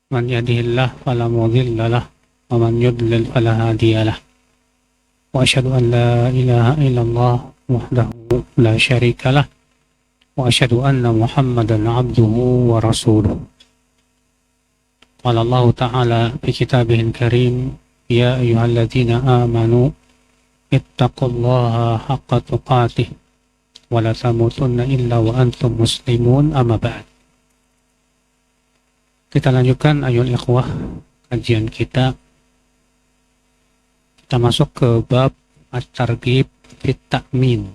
من يهده الله فلا مضل له ومن يضلل فلا هادي له وأشهد أن لا إله إلا الله وحده لا شريك له وأشهد أن محمدا عبده ورسوله. قال الله تعالى في كتابه الكريم: يا أيها الذين آمنوا اتقوا الله حق تقاته ولا تموتن إلا وأنتم مسلمون. أما بعد. Kita lanjutkan ayol ikhwah kajian kita. Kita masuk ke bab at-targhib fit ta'min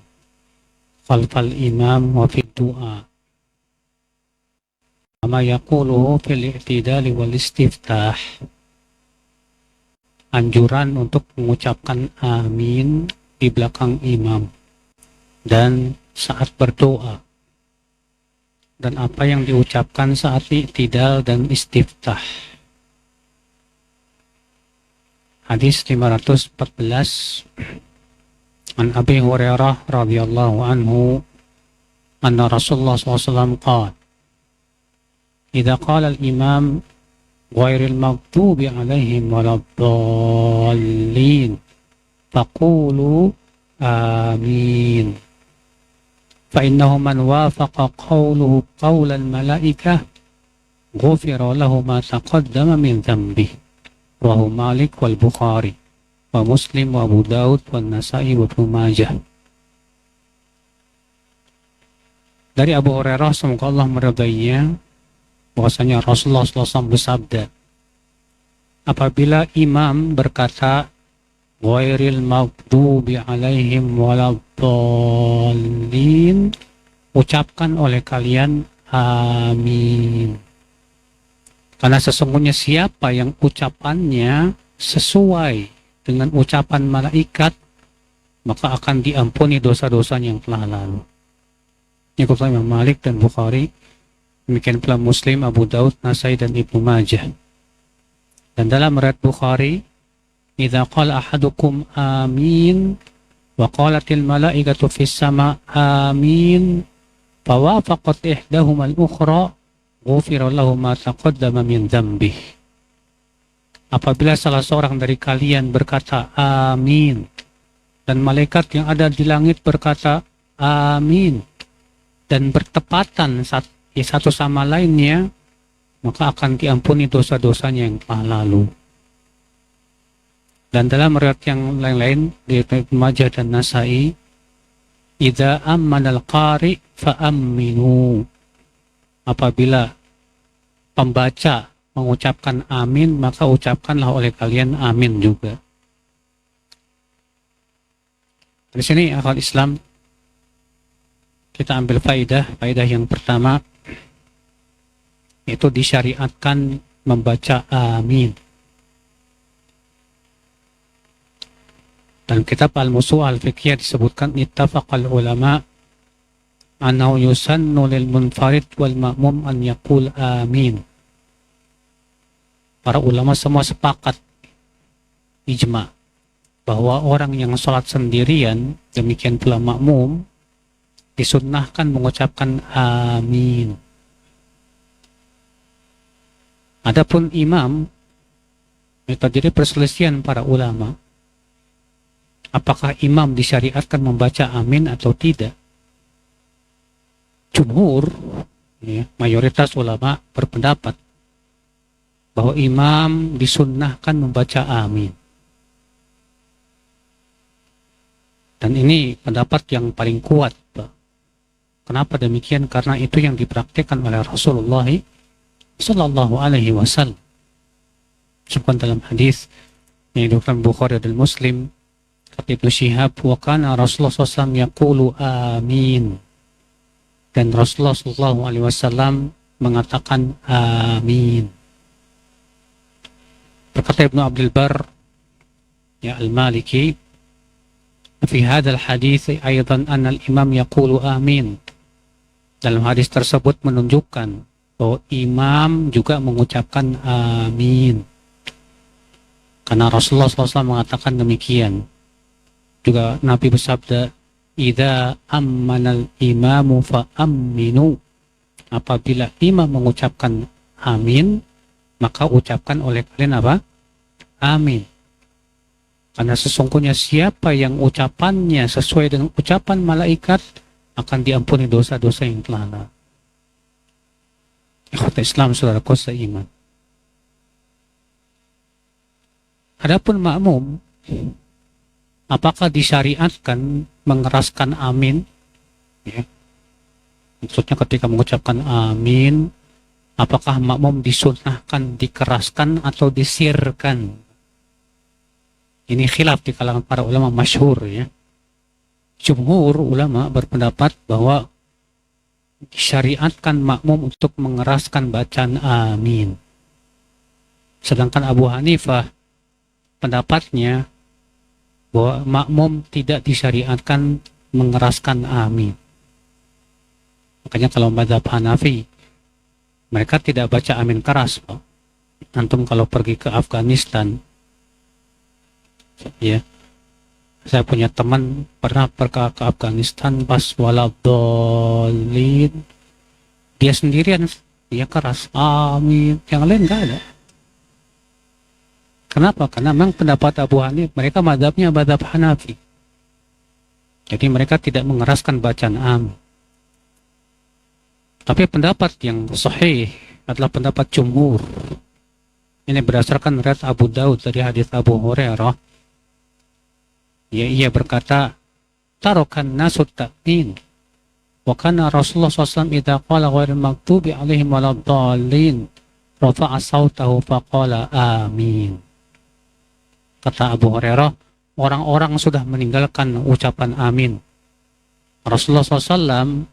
khalfal imam wa fit du'a. Ama yaquluhu fil i'tidal wal istiftah. Anjuran untuk mengucapkan amin di belakang imam dan saat berdoa. Dan apa yang diucapkan saat i'tidal dan istiftah. Hadis 514 An Abi Hurairah radhiyallahu anhu anna Rasulullah SAW qala idza qala al-imam ghairil maghdubi alaihim waladdallin faqulu amin. فإنه من وافق قوله قول الملائكة غفر له ما تقدم من ذنبه. رواه مالك والبخاري ومسلم وأبو داود والنسائي وابن ماجه. Dari Abu Hurairah semoga Allah meridainya bahwasanya Rasulullah SAW bersabda, apabila imam berkata ghairil maghdubi alaihim waladdallin, ucapkan oleh kalian amin. Karena sesungguhnya siapa yang ucapannya sesuai dengan ucapan malaikat, maka akan diampuni dosa-dosanya yang telah lalu. Ini kata Imam Malik dan Bukhari, demikian pula Muslim, Abu Daud, Nasai dan Ibnu Majah. Dan dalam riwayat Bukhari, idza qala ahadukum amin wa qalatil malaikatu fis sama amin fawafaqat ihdahuma al-ukhra ghufira lahu ma taqaddama min dzambih. Apabila salah seorang dari kalian berkata amin dan malaikat yang ada di langit berkata amin dan bertepatan satu sama lainnya, maka akan diampuni dosa-dosanya yang telah lalu. Dan dalam riwayat yang lain-lain di Ibnu Majah dan Nasai, idza ammanal qari fa aminu. Apabila pembaca mengucapkan amin, maka ucapkanlah oleh kalian amin juga. Di sini akal Islam kita ambil faidah yang pertama, yaitu disyariatkan membaca amin. Dan kitab Al-Musu' Al-Fiqhiyah disebutkan ittafaqal ulama annahu yusannu lil munfarid wal ma'mum an yaqul amin. Para ulama semua sepakat ijma bahwa orang yang sholat sendirian, demikian pula makmum, disunnahkan mengucapkan amin. Adapun imam, itu terjadi perselisihan para ulama. Apakah imam disyariatkan membaca amin atau tidak? Jumhur, mayoritas ulama berpendapat bahwa imam disunnahkan membaca amin. Dan ini pendapat yang paling kuat. Kenapa demikian? Karena itu yang dipraktikkan oleh Rasulullah Sallallahu Alaihi Wasallam. Disebutkan dalam hadis yang diriwayatkan Bukhari dan Muslim, kata Ibnu Syihab, wa kana Rasulullah SAW yaqulu amin. Dan Rasulullah SAW mengatakan amin. Berkata Ibnu Abdul Bar Al-Maliki, fi hadzal hadits aidan anna al-imam yaqulu amin. Dalam hadis tersebut menunjukkan bahwa imam juga mengucapkan amin. Karena Rasulullah SAW mengatakan demikian. Juga Nabi bersabda, idza ammanal imamu fa aminu. Apabila imam mengucapkan amin, maka ucapkan oleh kalian apa? Amin. Karena sesungguhnya siapa yang ucapannya sesuai dengan ucapan malaikat akan diampuni dosa-dosa yang telah lalu. Ikhwata Islam, saudaraku seiman. Adapun makmum, apakah disyariatkan mengeraskan amin? Ya. Maksudnya ketika mengucapkan amin, apakah makmum disunahkan dikeraskan atau disirkan? Ini khilaf di kalangan para ulama masyhur ya. Jumhur ulama berpendapat bahwa disyariatkan makmum untuk mengeraskan bacaan amin. Sedangkan Abu Hanifah pendapatnya bahwa makmum tidak disyariatkan mengeraskan amin. Makanya kalau mazhab Hanafi, mereka tidak baca amin keras, Pak. Antum kalau pergi ke Afghanistan, ya, saya punya teman pernah pergi ke Afghanistan pas waladhdallin, dia sendirian, dia keras amin, yang lain nggak ada. Kenapa? Karena memang pendapat Abu Hanifah, mereka mazhabnya mazhab Hanafi, jadi mereka tidak mengeraskan bacaan amin. Tapi pendapat yang sahih adalah pendapat jumhur. Ini berdasarkan riwayat Abu Daud dari hadis Abu Hurairah. Ya, ia berkata, tarokan nasut ta'min. Wa kana Rasulullah SAW idha qala ghairil maghdubi alaihim waladdallin rafa'a sautahu faqala amin. Kata Abu Hurairah, orang-orang sudah meninggalkan ucapan amin. Rasulullah SAW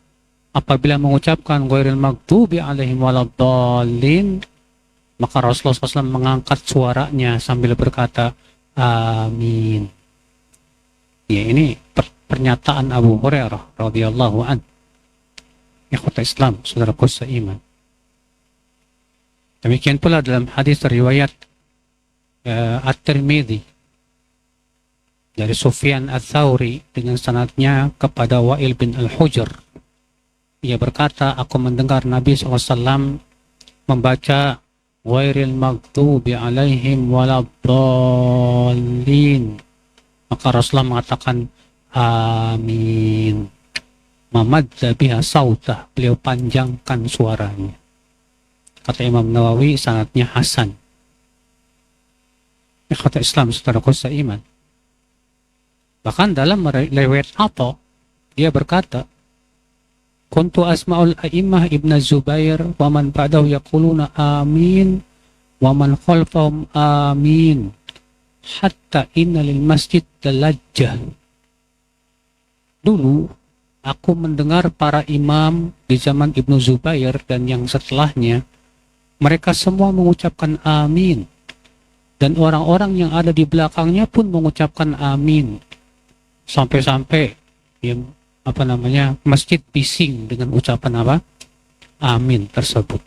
apabila mengucapkan ghairil maghdubi alaihim waladdallin, maka Rasulullah SAW mengangkat suaranya sambil berkata amin. Ya, ini pernyataan Abu Hurairah radhiyallahu an. Ikhwata Islam, saudaraku seiman. Demikian pula dalam hadis riwayat At-Tirmidzi dari Sufyan Ats-Tsauri dengan sanadnya kepada Wa'il bin Al-Hujr. Ia berkata, aku mendengar Nabi SAW membaca ghairil maghdubi alaihim waladdallin. Maka Rasulullah mengatakan amin. Mamadza biha sautah, beliau panjangkan suaranya. Kata Imam Nawawi, sanadnya hasan. Kata Islam, saudaraku seiman. Bahkan dalam riwayat Atha, dia berkata, kuntu asma'ul a'immah ibn Zubair wa man ba'dahu yaquluna amin wa man khalfahum amin hatta inna lil masjid dalajjah. Dulu aku mendengar para imam di zaman Ibnu Zubair dan yang setelahnya, mereka semua mengucapkan amin, dan orang-orang yang ada di belakangnya pun mengucapkan amin, sampai-sampai ya, masjid bising dengan ucapan apa? Amin tersebut.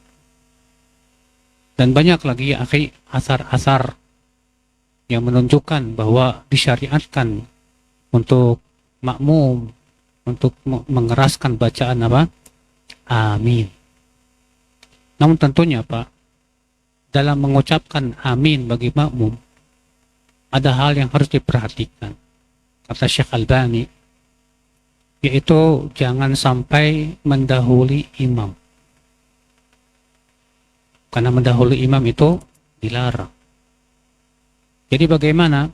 Dan banyak lagi ya akhi, asar-asar yang menunjukkan bahwa disyariatkan untuk makmum untuk mengeraskan bacaan apa? Amin. Namun tentunya Pak, dalam mengucapkan amin bagi makmum ada hal yang harus diperhatikan. Kata Syekh Albani, yaitu jangan sampai mendahului imam. Karena mendahului imam itu dilarang. Jadi bagaimana?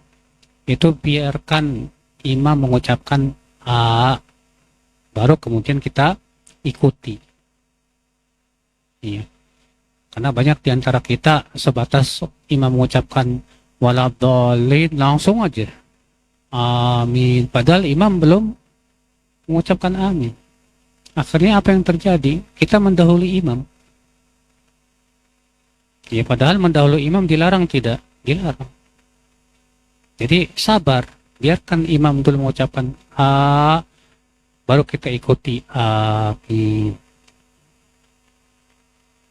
Itu biarkan imam mengucapkan a, baru kemudian kita ikuti. Iya. Karena banyak di antara kita sebatas imam mengucapkan waladhdallin langsung aja amin. Padahal imam belum mengucapkan amin. Akhirnya apa yang terjadi? Kita mendahului imam. Ya, padahal mendahului imam dilarang tidak? Dilarang. Jadi sabar, biarkan imam dulu mengucapkan a, baru kita ikuti amin.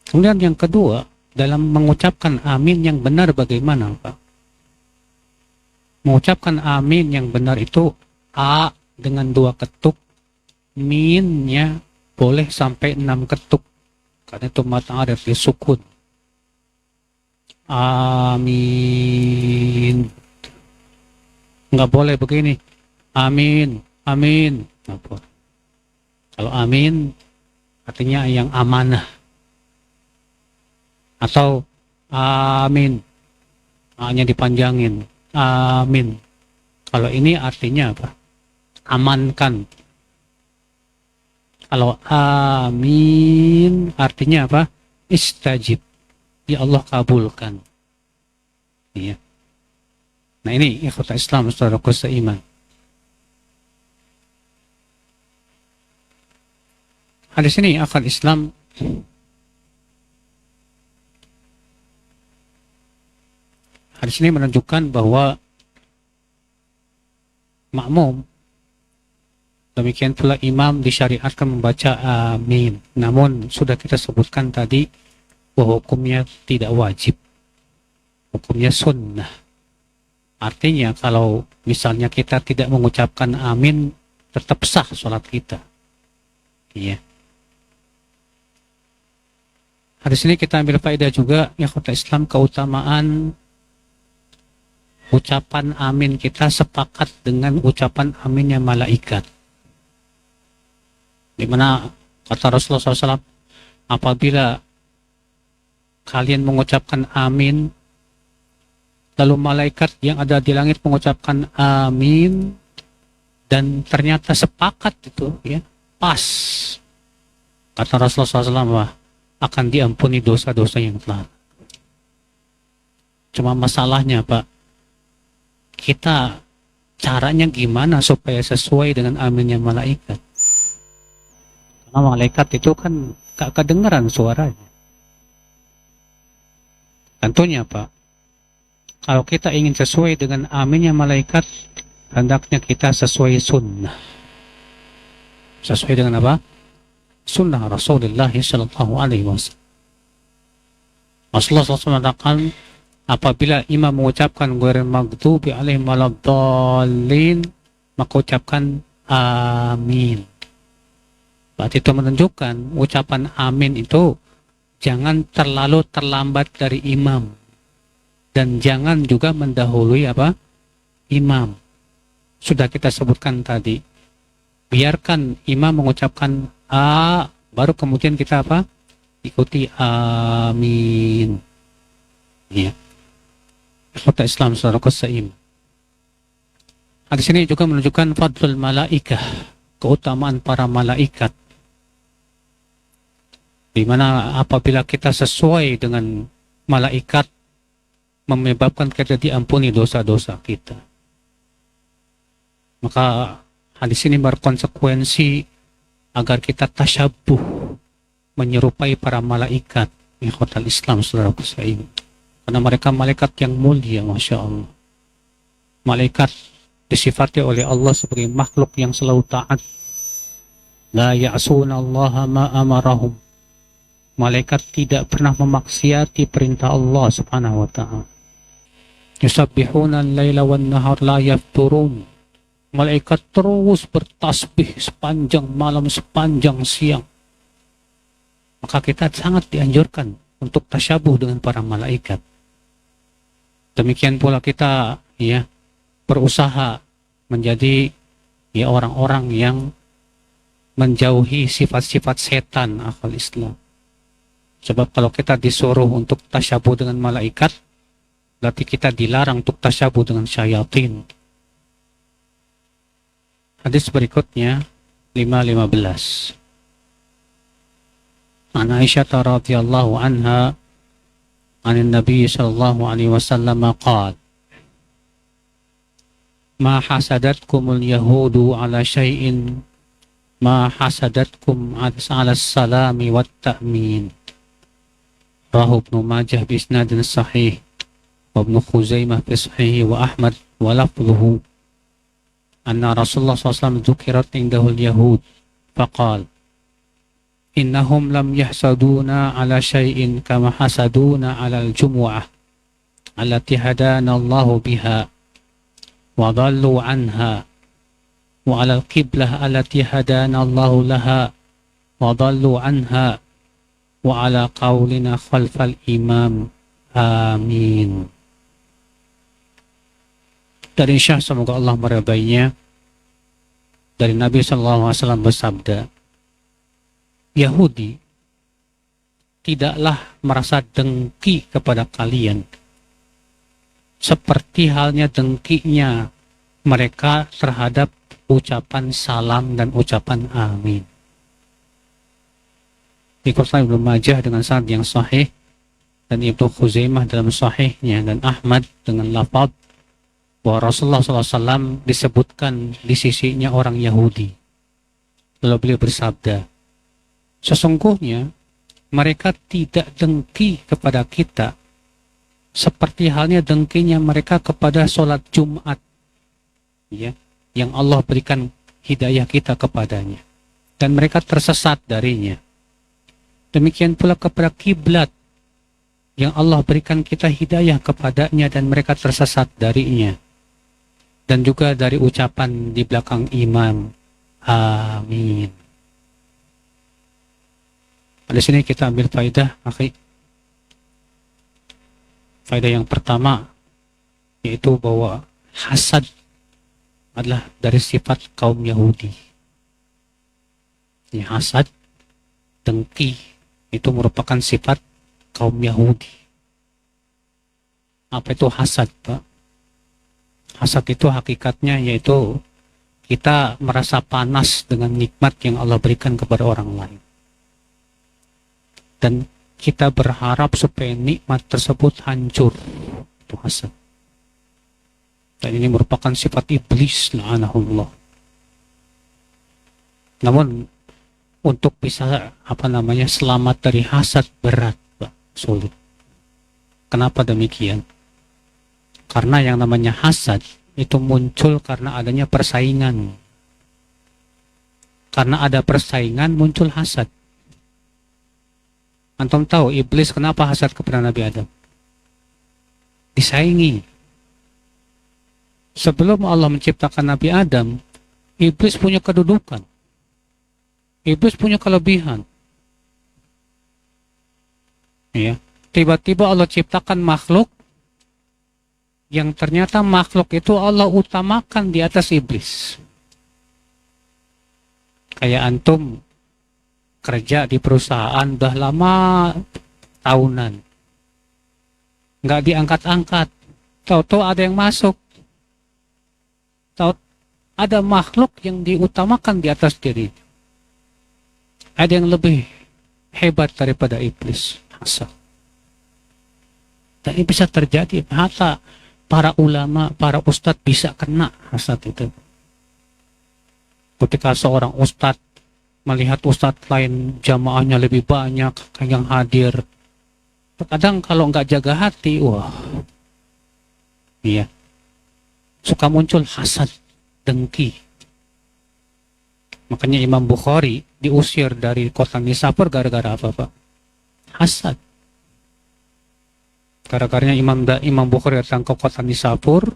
Kemudian yang kedua, dalam mengucapkan amin yang benar bagaimana Pak? Mengucapkan amin yang benar itu a dengan 2 ketuk, minnya boleh sampai 6 ketuk, karena itu mata arif disukun. Amin. Nggak boleh begini. Amin, amin. Nggak boleh. Kalau amin, artinya yang amanah. Atau amin, hanya dipanjangin. Amin. Kalau ini artinya apa? Amankan. Kalau amin artinya apa? Istajib. Ya Allah kabulkan. Iya. Nah ini ikhwata Islam, saudaraku seiman. Hadis ini akal Islam hadis ini menunjukkan bahwa makmum, demikian pula imam disyariatkan membaca amin. Namun sudah kita sebutkan tadi bahwa hukumnya tidak wajib. Hukumnya sunnah. Artinya kalau misalnya kita tidak mengucapkan amin, tetap sah sholat kita. Iya. Hadis ini kita ambil faedah juga, ya kota Islam, keutamaan ucapan amin kita sepakat dengan ucapan aminnya malaikat. Di mana kata Rasulullah SAW, apabila kalian mengucapkan amin, lalu malaikat yang ada di langit mengucapkan amin, dan ternyata sepakat itu, ya, pas. Kata Rasulullah SAW, akan diampuni dosa-dosa yang telah. Cuma masalahnya, Pak, kita caranya gimana supaya sesuai dengan aminnya malaikat? Karena malaikat itu kan gak kedengaran suaranya. Tentunya, Pak, kalau kita ingin sesuai dengan aminnya malaikat, hendaknya kita sesuai sunnah. Sesuai dengan apa? Sunnah Rasulullah sallallahu alaihi wasallam. Rasulullah SAW mengatakan, apabila imam mengucapkan ghairil maghdubi alaihim waladdallin, maka ucapkan amin. Berarti itu menunjukkan ucapan amin itu jangan terlalu terlambat dari imam, dan jangan juga mendahului apa? Imam. Sudah kita sebutkan tadi, biarkan imam mengucapkan baru kemudian kita apa? Ikuti amin. Ya. Kota Islam saudaraku seiman. Hadis ini juga menunjukkan fadlul malaikah, keutamaan para malaikat. Di mana apabila kita sesuai dengan malaikat, menyebabkan kita diampuni dosa-dosa kita. Maka hadis ini berkonsekuensi agar kita tasyabuh, menyerupai para malaikat. Ikhwatal Islam saudaraku seiman. Karena mereka malaikat yang mulia, Masya Allah. Malaikat disifati oleh Allah sebagai makhluk yang selalu taat. La ya'suna Allah ma amarahum. Malaikat tidak pernah memaksiati perintah Allah subhanahu wa ta'ala. Yusabbihuna al-laila wan nahar la yafturun. Malaikat terus bertasbih sepanjang malam, sepanjang siang. Maka kita sangat dianjurkan untuk tasyabuh dengan para malaikat. Demikian pula kita, ya, berusaha menjadi, ya, orang-orang yang menjauhi sifat-sifat setan akal Islam. Sebab kalau kita disuruh untuk tasyabuh dengan malaikat, berarti kita dilarang untuk tasyabuh dengan syayatin. Hadis berikutnya 5:15. An Aisyah radhiyallahu anha an Nabi sallallahu alaihi wasallam qala, ma hasadatkumul yahudu ala syai'in ma hasadatkum ala salami wat ta'min. Rahu Ibnu Majah bi isnadin sahih, wa Ibnu Khuzaimah fi sahih, wa Ahmad wa lafdhuhu anna Rasulullah SAW dzukirat indahul yahud faqal innahum lam yahsaduna ala syai'in kama hasaduna ala al-jumu'ah allati hadana Allahu biha wa dhallu anha wa ala al-qiblah allati hadana Allahu laha wa dhallu anha wa ala qawlina khalfal imam Amin. Dari Syekh, semoga Allah meridainya, dari Nabi SAW bersabda, Yahudi tidaklah merasa dengki kepada kalian seperti halnya dengkinya mereka terhadap ucapan salam dan ucapan amin. Dikutip Ibnu Majah dengan sanad yang sahih, dan Ibnu Khuzaimah dalam sahihnya, dan Ahmad dengan lafaz bahwa Rasulullah SAW disebutkan di sisinya orang Yahudi. Lalu beliau bersabda, sesungguhnya mereka tidak dengki kepada kita seperti halnya dengkinya mereka kepada sholat Jumat, ya, yang Allah berikan hidayah kita kepadanya, dan mereka tersesat darinya. Demikian pula kepada kiblat yang Allah berikan kita hidayah kepadanya dan mereka tersesat darinya. Dan juga dari ucapan di belakang imam, amin. Pada sini kita ambil faedah, akhi. Faedah yang pertama, yaitu bahwa hasad adalah dari sifat kaum Yahudi. Ya, hasad, dengki, itu merupakan sifat kaum Yahudi. Apa itu hasad, Pak? Hasad itu hakikatnya yaitu kita merasa panas dengan nikmat yang Allah berikan kepada orang lain. Dan kita berharap supaya nikmat tersebut hancur. Itu hasad. Dan ini merupakan sifat iblis, la'anahullah. Namun untuk bisa selamat dari hasad berat, Pak, sulit. Kenapa demikian? Karena yang namanya hasad itu muncul karena adanya persaingan. Karena ada persaingan muncul hasad. Antum tahu iblis kenapa hasad kepada Nabi Adam? Disaingi. Sebelum Allah menciptakan Nabi Adam, iblis punya kedudukan. Iblis punya kelebihan. Ya. Tiba-tiba Allah ciptakan makhluk yang ternyata makhluk itu Allah utamakan di atas iblis. Kayak antum kerja di perusahaan udah lama tahunan, nggak diangkat-angkat, tahu-tahu ada yang masuk, tahu ada makhluk yang diutamakan di atas diri, ada yang lebih hebat daripada iblis, hasad. Dan ini bisa terjadi, hatta para ulama, para ustadz bisa kena hasad itu. Ketika seorang ustadz melihat ustadz lain jamaahnya lebih banyak yang hadir, terkadang kalau nggak jaga hati, wah, iya, suka muncul hasad, dengki. Makanya Imam Bukhari diusir dari kota Nisapur gara-gara apa, Pak? Hasad. Gara-gara Imam Bukhari datang ke kota Nisapur,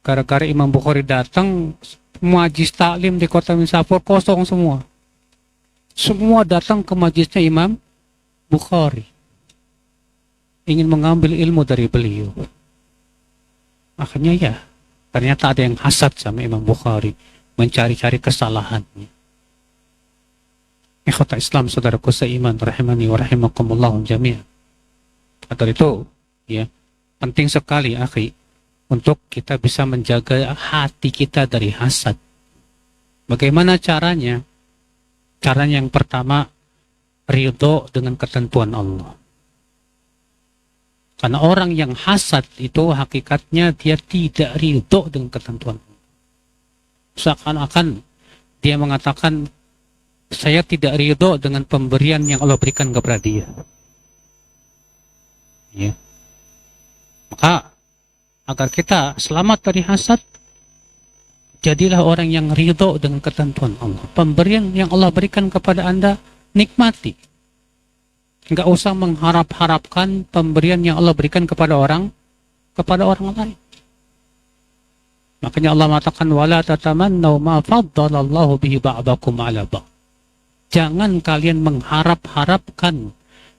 gara-gara Imam Bukhari datang, majlis taklim di kota Nisapur kosong semua. Semua datang ke majlisnya Imam Bukhari, ingin mengambil ilmu dari beliau. Akhirnya ya, ternyata ada yang hasad sama Imam Bukhari, mencari-cari kesalahannya. Ikhwata Islam, saudaraku seiman, rahimani wa rahimakumullah jami'an. Atau itu, ya, penting sekali, akhi, untuk kita bisa menjaga hati kita dari hasad. Bagaimana caranya? Caranya yang pertama, ridho dengan ketentuan Allah. Karena orang yang hasad itu hakikatnya dia tidak ridho dengan ketentuan Allah. Seakan-akan dia mengatakan, saya tidak ridho dengan pemberian yang Allah berikan kepada dia. Ya. Maka agar kita selamat dari hasad, jadilah orang yang ridho dengan ketentuan Allah. Pemberian yang Allah berikan kepada Anda, nikmati. Enggak usah mengharap-harapkan pemberian yang Allah berikan kepada orang lain. Makanya Allah mengatakan, wala tatamannaw ma faddalallahu bihi ba'dakum 'ala ba'd. Jangan kalian mengharap-harapkan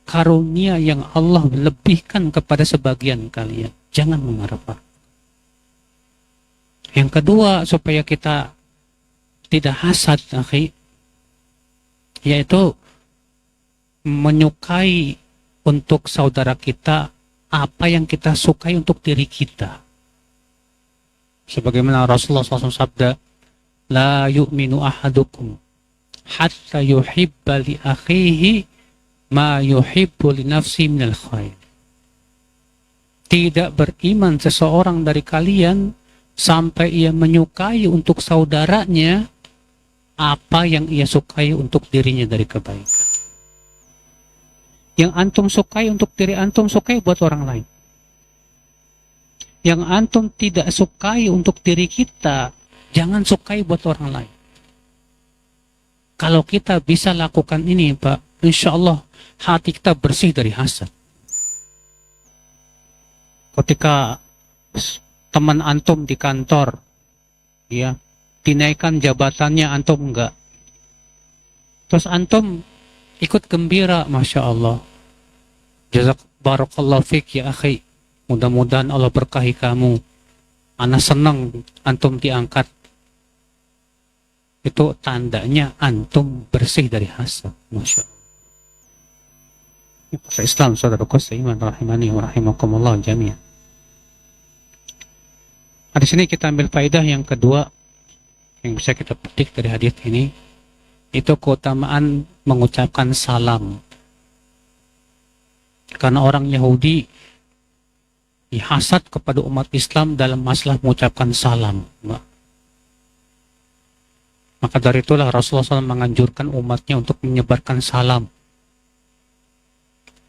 karunia yang Allah lebihkan kepada sebagian kalian. Jangan mengharap. Yang kedua, supaya kita tidak hasad, akhi, yaitu menyukai untuk saudara kita apa yang kita sukai untuk diri kita. Sebagaimana Rasulullah SAW sabda, la yu'minu ahadukum hatta yuhibba li akhihi ma yuhibbu li nafsi minal khair. Tidak beriman seseorang dari kalian sampai ia menyukai untuk saudaranya apa yang ia sukai untuk dirinya dari kebaikan. Yang antum sukai untuk diri antum, sukai buat orang lain. Yang antum tidak sukai untuk diri kita, jangan sukai buat orang lain. Kalau kita bisa lakukan ini, Pak, insya Allah hati kita bersih dari hasad. Ketika teman antum di kantor, ya, dinaikkan jabatannya, antum enggak. Terus antum ikut gembira, Masya Allah. Jazak barakallahu fik ya akhi. Mudah-mudahan Allah berkahi kamu. Ana senang antum diangkat. Itu tandanya antum bersih dari hasad. Masya Allah. Islam, saudaraku seiman, rahimani wa rahimakumullah jami'an. Di sini kita ambil faedah yang kedua yang bisa kita petik dari hadis ini, itu keutamaan mengucapkan salam. Karena orang Yahudi dihasad kepada umat Islam dalam masalah mengucapkan salam. Maka dari itulah Rasulullah SAW menganjurkan umatnya untuk menyebarkan salam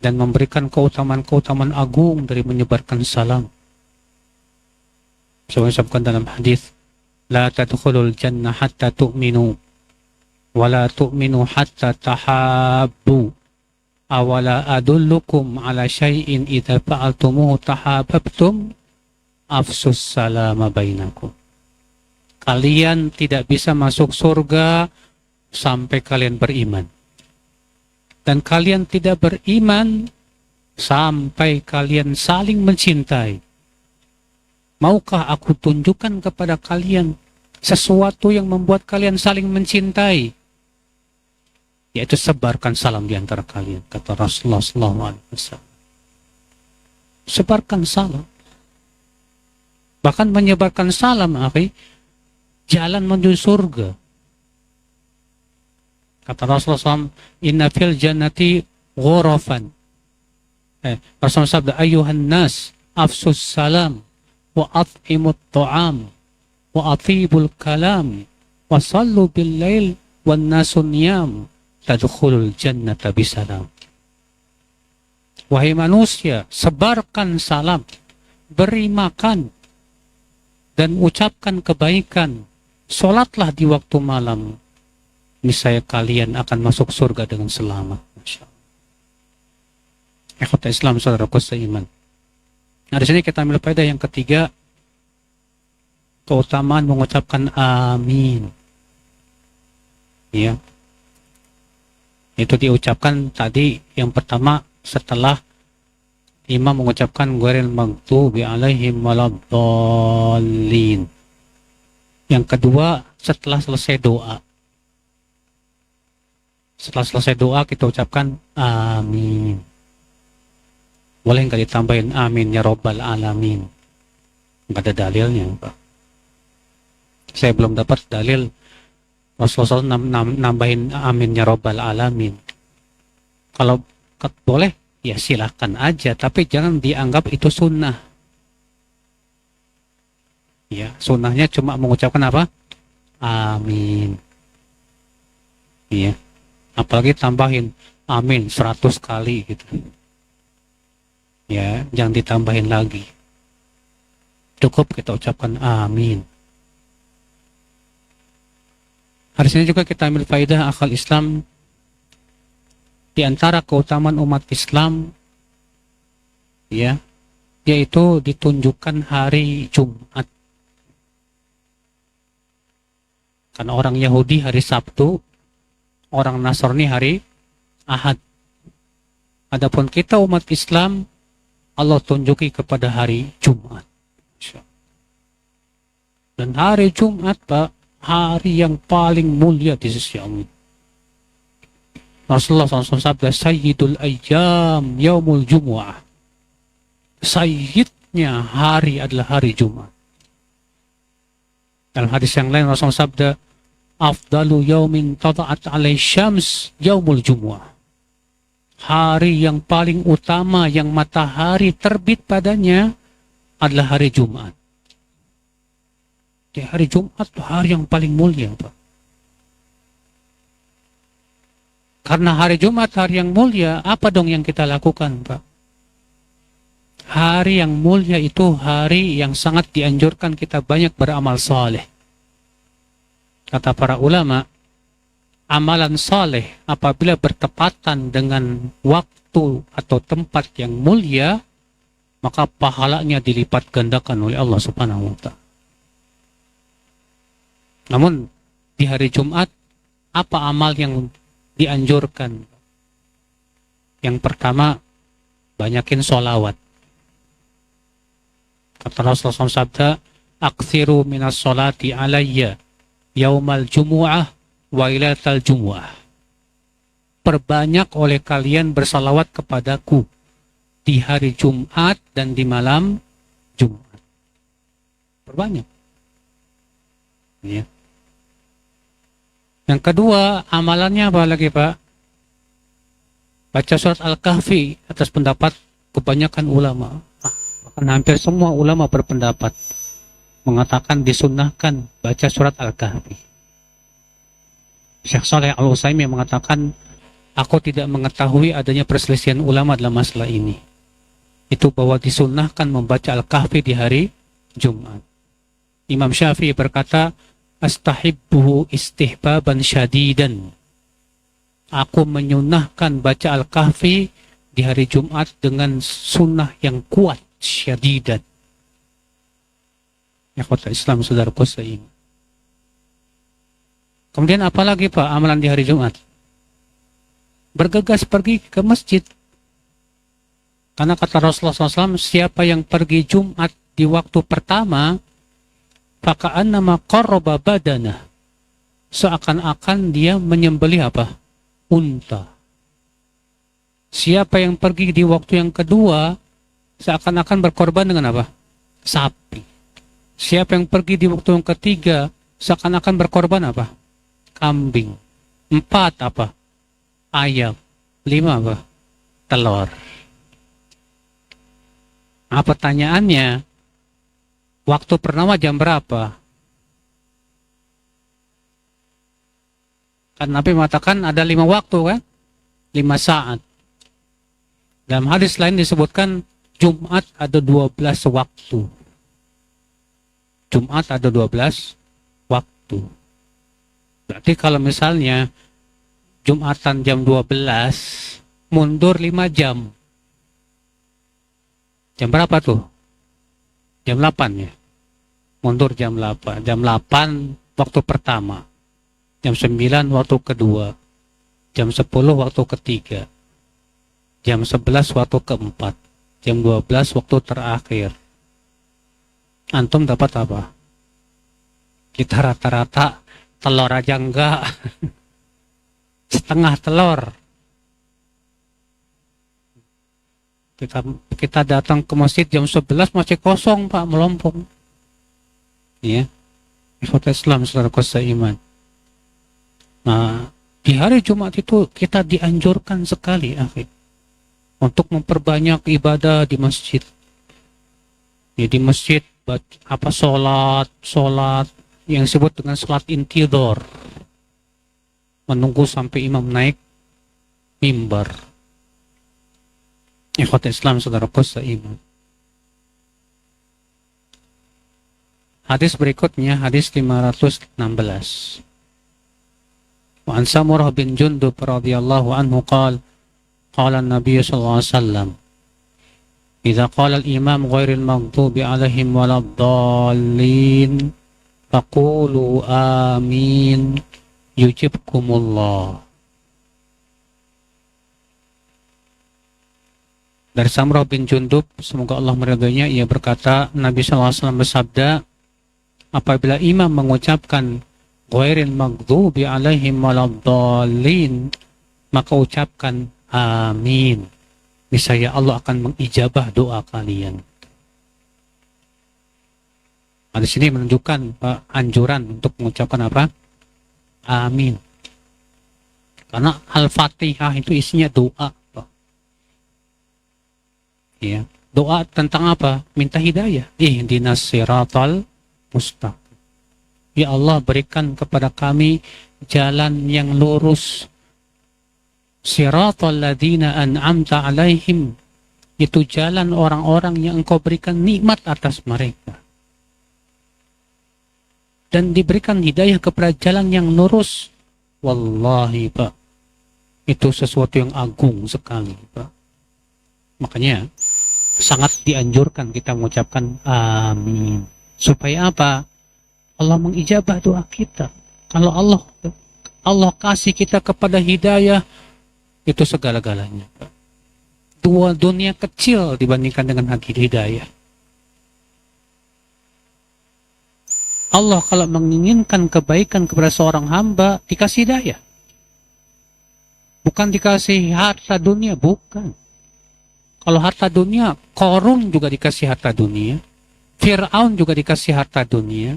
dan memberikan keutamaan-keutamaan agung dari menyebarkan salam. Sebagaimana disebutkan dalam hadis, la tadkhulul jannah hatta tu'minu wa la tu'minu hatta tahabbu awala adullukum ala syai'in idza fa'altumuhu tahabbtum afsus salama bainakum. Kalian tidak bisa masuk surga sampai kalian beriman. Dan kalian tidak beriman sampai kalian saling mencintai. Maukah aku tunjukkan kepada kalian sesuatu yang membuat kalian saling mencintai? Yaitu sebarkan salam di antara kalian, kata Rasulullah SAW. Sebarkan salam. Bahkan menyebarkan salam, akhi, jalan menuju surga. Kata Rasulullah SAW, inna fil jannati ghurafan. Rasulullah sabda, ayuhan nas, afsus salam, wa at'imut ta'am, wa atibul kalam, wa sallu bil lail, wa nasun niyam, tadkhulul jannata bisalam. Wahai manusia, sebarkan salam, beri makan, dan ucapkan kebaikan. Solatlah di waktu malam. Niscaya kalian akan masuk surga dengan selamat. Masya Allah. Ikhwata Islam, saudaraku seiman. Nah, di sini kita ambil faedah yang ketiga, keutamaan mengucapkan amin. Ya. Itu diucapkan tadi yang pertama setelah imam mengucapkan ghairil maghdubi alaihim waladdallin. Yang kedua setelah selesai doa. Setelah selesai doa kita ucapkan amin. Boleh nggak ditambahin amin ya robbal alamin? Nggak ada dalilnya, Pak. Saya belum dapat dalil Rasulullah SAW nambahin amin ya robbal alamin. Kalau boleh, ya silahkan aja, tapi jangan dianggap itu sunnah. Ya, sunnahnya cuma mengucapkan apa? Amin. Iya. Apalagi tambahin amin 100 kali gitu. Ya, jangan ditambahin lagi. Cukup kita ucapkan amin. Hari ini juga kita ambil faidah akal Islam. Di antara keutamaan umat Islam, ya, yaitu ditunjukkan hari Jumat. Karena orang Yahudi hari Sabtu, orang Nasrani hari Ahad. Adapun kita umat Islam, Allah tunjuki kepada hari Jumat. Dan hari Jumat, Pak, hari yang paling mulia di sisi Allah. Rasulullah SAW sabda, Sayyidul Ayyam Yaumul Jumu'ah. Sayyidnya hari adalah hari Jumat. Dalam hadis yang lain Rasulullah sabda, Afdalu yaumin tada'at alai syams Yaumul Jumu'ah. Hari yang paling utama yang matahari terbit padanya adalah hari Jumat. Di hari Jumat itu hari yang paling mulia, Pak. Karena hari Jumat hari yang mulia, apa dong yang kita lakukan, Pak? Hari yang mulia itu hari yang sangat dianjurkan kita banyak beramal saleh. Kata para ulama, amalan saleh apabila bertepatan dengan waktu atau tempat yang mulia, maka pahalanya dilipat gandakan oleh Allah Subhanahu wa Ta'ala. Namun di hari Jumat, apa amal yang dianjurkan? Yang pertama, banyakin sholawat. Kata Rasulullah SAW sabda, Aksiru minas sholati alayya yaumal jumu'ah wa ilatal jumu'ah. Perbanyak oleh kalian bersalawat kepadaku di hari Jumat dan di malam Jumat. Perbanyak. Ya. Yang kedua, amalannya apa lagi, Pak? Baca surat Al-Kahfi atas pendapat kebanyakan ulama. Bahkan hampir semua ulama berpendapat mengatakan disunnahkan baca surat Al-Kahfi. Syekh Shalih Al-Utsaimin mengatakan, aku tidak mengetahui adanya perselisihan ulama dalam masalah ini. Itu bahwa disunnahkan membaca Al-Kahfi di hari Jumat. Imam Syafi'i berkata, Astahibbuhu istihbaban syadidan. Aku menyunahkan baca Al-Kahfi di hari Jumat dengan sunnah yang kuat, syadidan. Ya kota Islam, saudaraku seiman. Kemudian apa lagi, Pak, amalan di hari Jumat? Bergegas pergi ke masjid. Karena kata Rasulullah SAW, siapa yang pergi Jumat di waktu pertama, faka'annama qarraba badanah. Seakan-akan dia menyembelih apa? Unta. Siapa yang pergi di waktu yang kedua, seakan-akan berkorban dengan apa? Sapi. Siapa yang pergi di waktu yang ketiga, seakan-akan berkorban apa? Kambing. 4 apa? Ayam. 5 apa? Telur. Nah, pertanyaannya, waktu pertama jam berapa? Kan Nabi mengatakan ada 5 waktu, kan? 5 saat. Dalam hadis lain disebutkan Jumat ada 12 waktu. Jumat ada 12 waktu. Berarti kalau misalnya Jumatan jam 12, mundur 5 jam. Jam berapa tuh? Jam 8 ya? Mundur jam 8. Jam 8 waktu pertama. Jam 9 waktu kedua. Jam 10 waktu ketiga. Jam 11 waktu keempat. Jam 12 waktu terakhir. Antum dapat apa? Kita rata-rata telur aja enggak. Setengah telur. Kita datang ke masjid jam 11 masih kosong, Pak, melompong. Ya. Ikhwat Islam, saudaraku seiman. Nah, di hari Jumat itu kita dianjurkan sekali, akhi, untuk memperbanyak ibadah di masjid. Ya, di masjid apa sholat yang disebut dengan sholat intidhar, menunggu sampai imam naik mimbar. Ikhwat Islam, saudaraku seiman. Hadis berikutnya, hadis 516. Wa an Samurah bin Jundub radhiyallahu anhu qala an-nabiy sallallahu alaihi wasallam idza qala al-imam ghairil maghdubi alaihim waladdallin faqulu amin yujibkumullah. Dari Samurah bin Jundub, semoga Allah meridhoinya, ia berkata, Nabi SAW bersabda, apabila imam mengucapkan ghairil maghdubi alaihim waladdallin, maka ucapkan amin. Niscaya Allah akan mengijabah doa kalian. Nah, di sini menunjukkan anjuran untuk mengucapkan apa? Amin. Karena Al-Fatihah itu isinya doa. Ya, doa tentang apa? Minta hidayah. Ihdinas siratal mustaqim. Ya Allah, berikan kepada kami jalan yang lurus. Siratal ladzina an'amta alaihim. Itu jalan orang-orang yang engkau berikan nikmat atas mereka. Dan diberikan hidayah kepada jalan yang lurus. Wallahi, Pak. Itu sesuatu yang agung sekali, Pak. Makanya sangat dianjurkan kita mengucapkan amin. Supaya apa? Allah mengijabah doa kita. Kalau Allah kasih kita kepada hidayah, itu segala-galanya. Dua dunia kecil dibandingkan dengan hidayah. Allah kalau menginginkan kebaikan kepada seorang hamba, dikasih hidayah. Bukan dikasih harta dunia, bukan. Kalau harta dunia, Qarun juga dikasih harta dunia. Fir'aun juga dikasih harta dunia.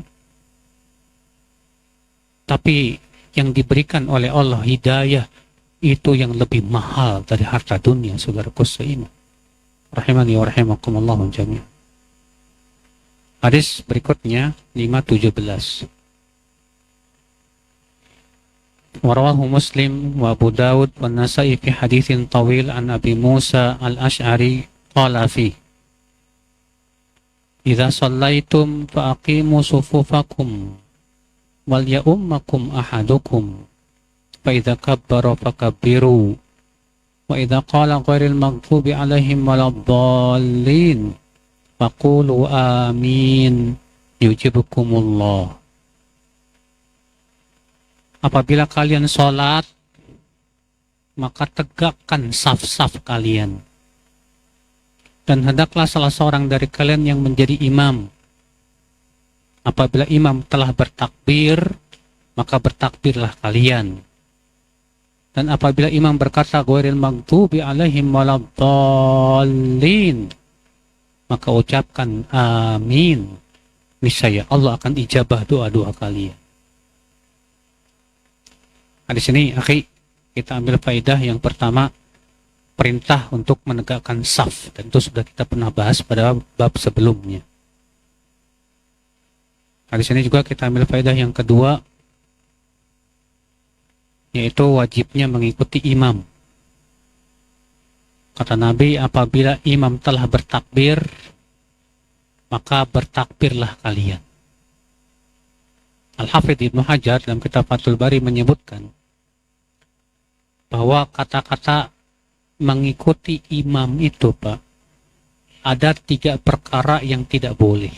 Tapi yang diberikan oleh Allah hidayah, itu yang lebih mahal dari harta dunia, saudaraku seiman. Rahimani wa rahimakumullah jami'an. Hadis berikutnya 517. Warawahu Muslim wa Abu Dawud wa Nasa'i fi hadithin tawil an Abi Musa al-Ash'ari qala fi idza sallaitum fa aqimu sufufakum wal ya'ummakum ahadukum fa idza kabbara fakabbiru wa idza qala ghairil maghdubi alaihim waladdallin faqulu amin yujibukumullah. Apabila kalian sholat, maka tegakkan saf-saf kalian. Dan hendaklah salah seorang dari kalian yang menjadi imam. Apabila imam telah bertakbir, maka bertakbirlah kalian. Dan apabila imam berkata, ghairil maghdubi alaihim waladdallin, maka ucapkan amin. Niscaya Allah akan ijabah doa-doa kalian. Nah, di sini, akhi, kita ambil faedah yang pertama, perintah untuk menegakkan saf. Dan itu sudah kita pernah bahas pada bab sebelumnya. Nah, di sini juga kita ambil faedah yang kedua, yaitu wajibnya mengikuti imam. Kata Nabi, apabila imam telah bertakbir, maka bertakbirlah kalian. Al-Hafidh Ibnu Hajar dalam kitab Fathul Bari menyebutkan bahwa kata-kata mengikuti imam itu, Pak, ada 3 perkara yang tidak boleh,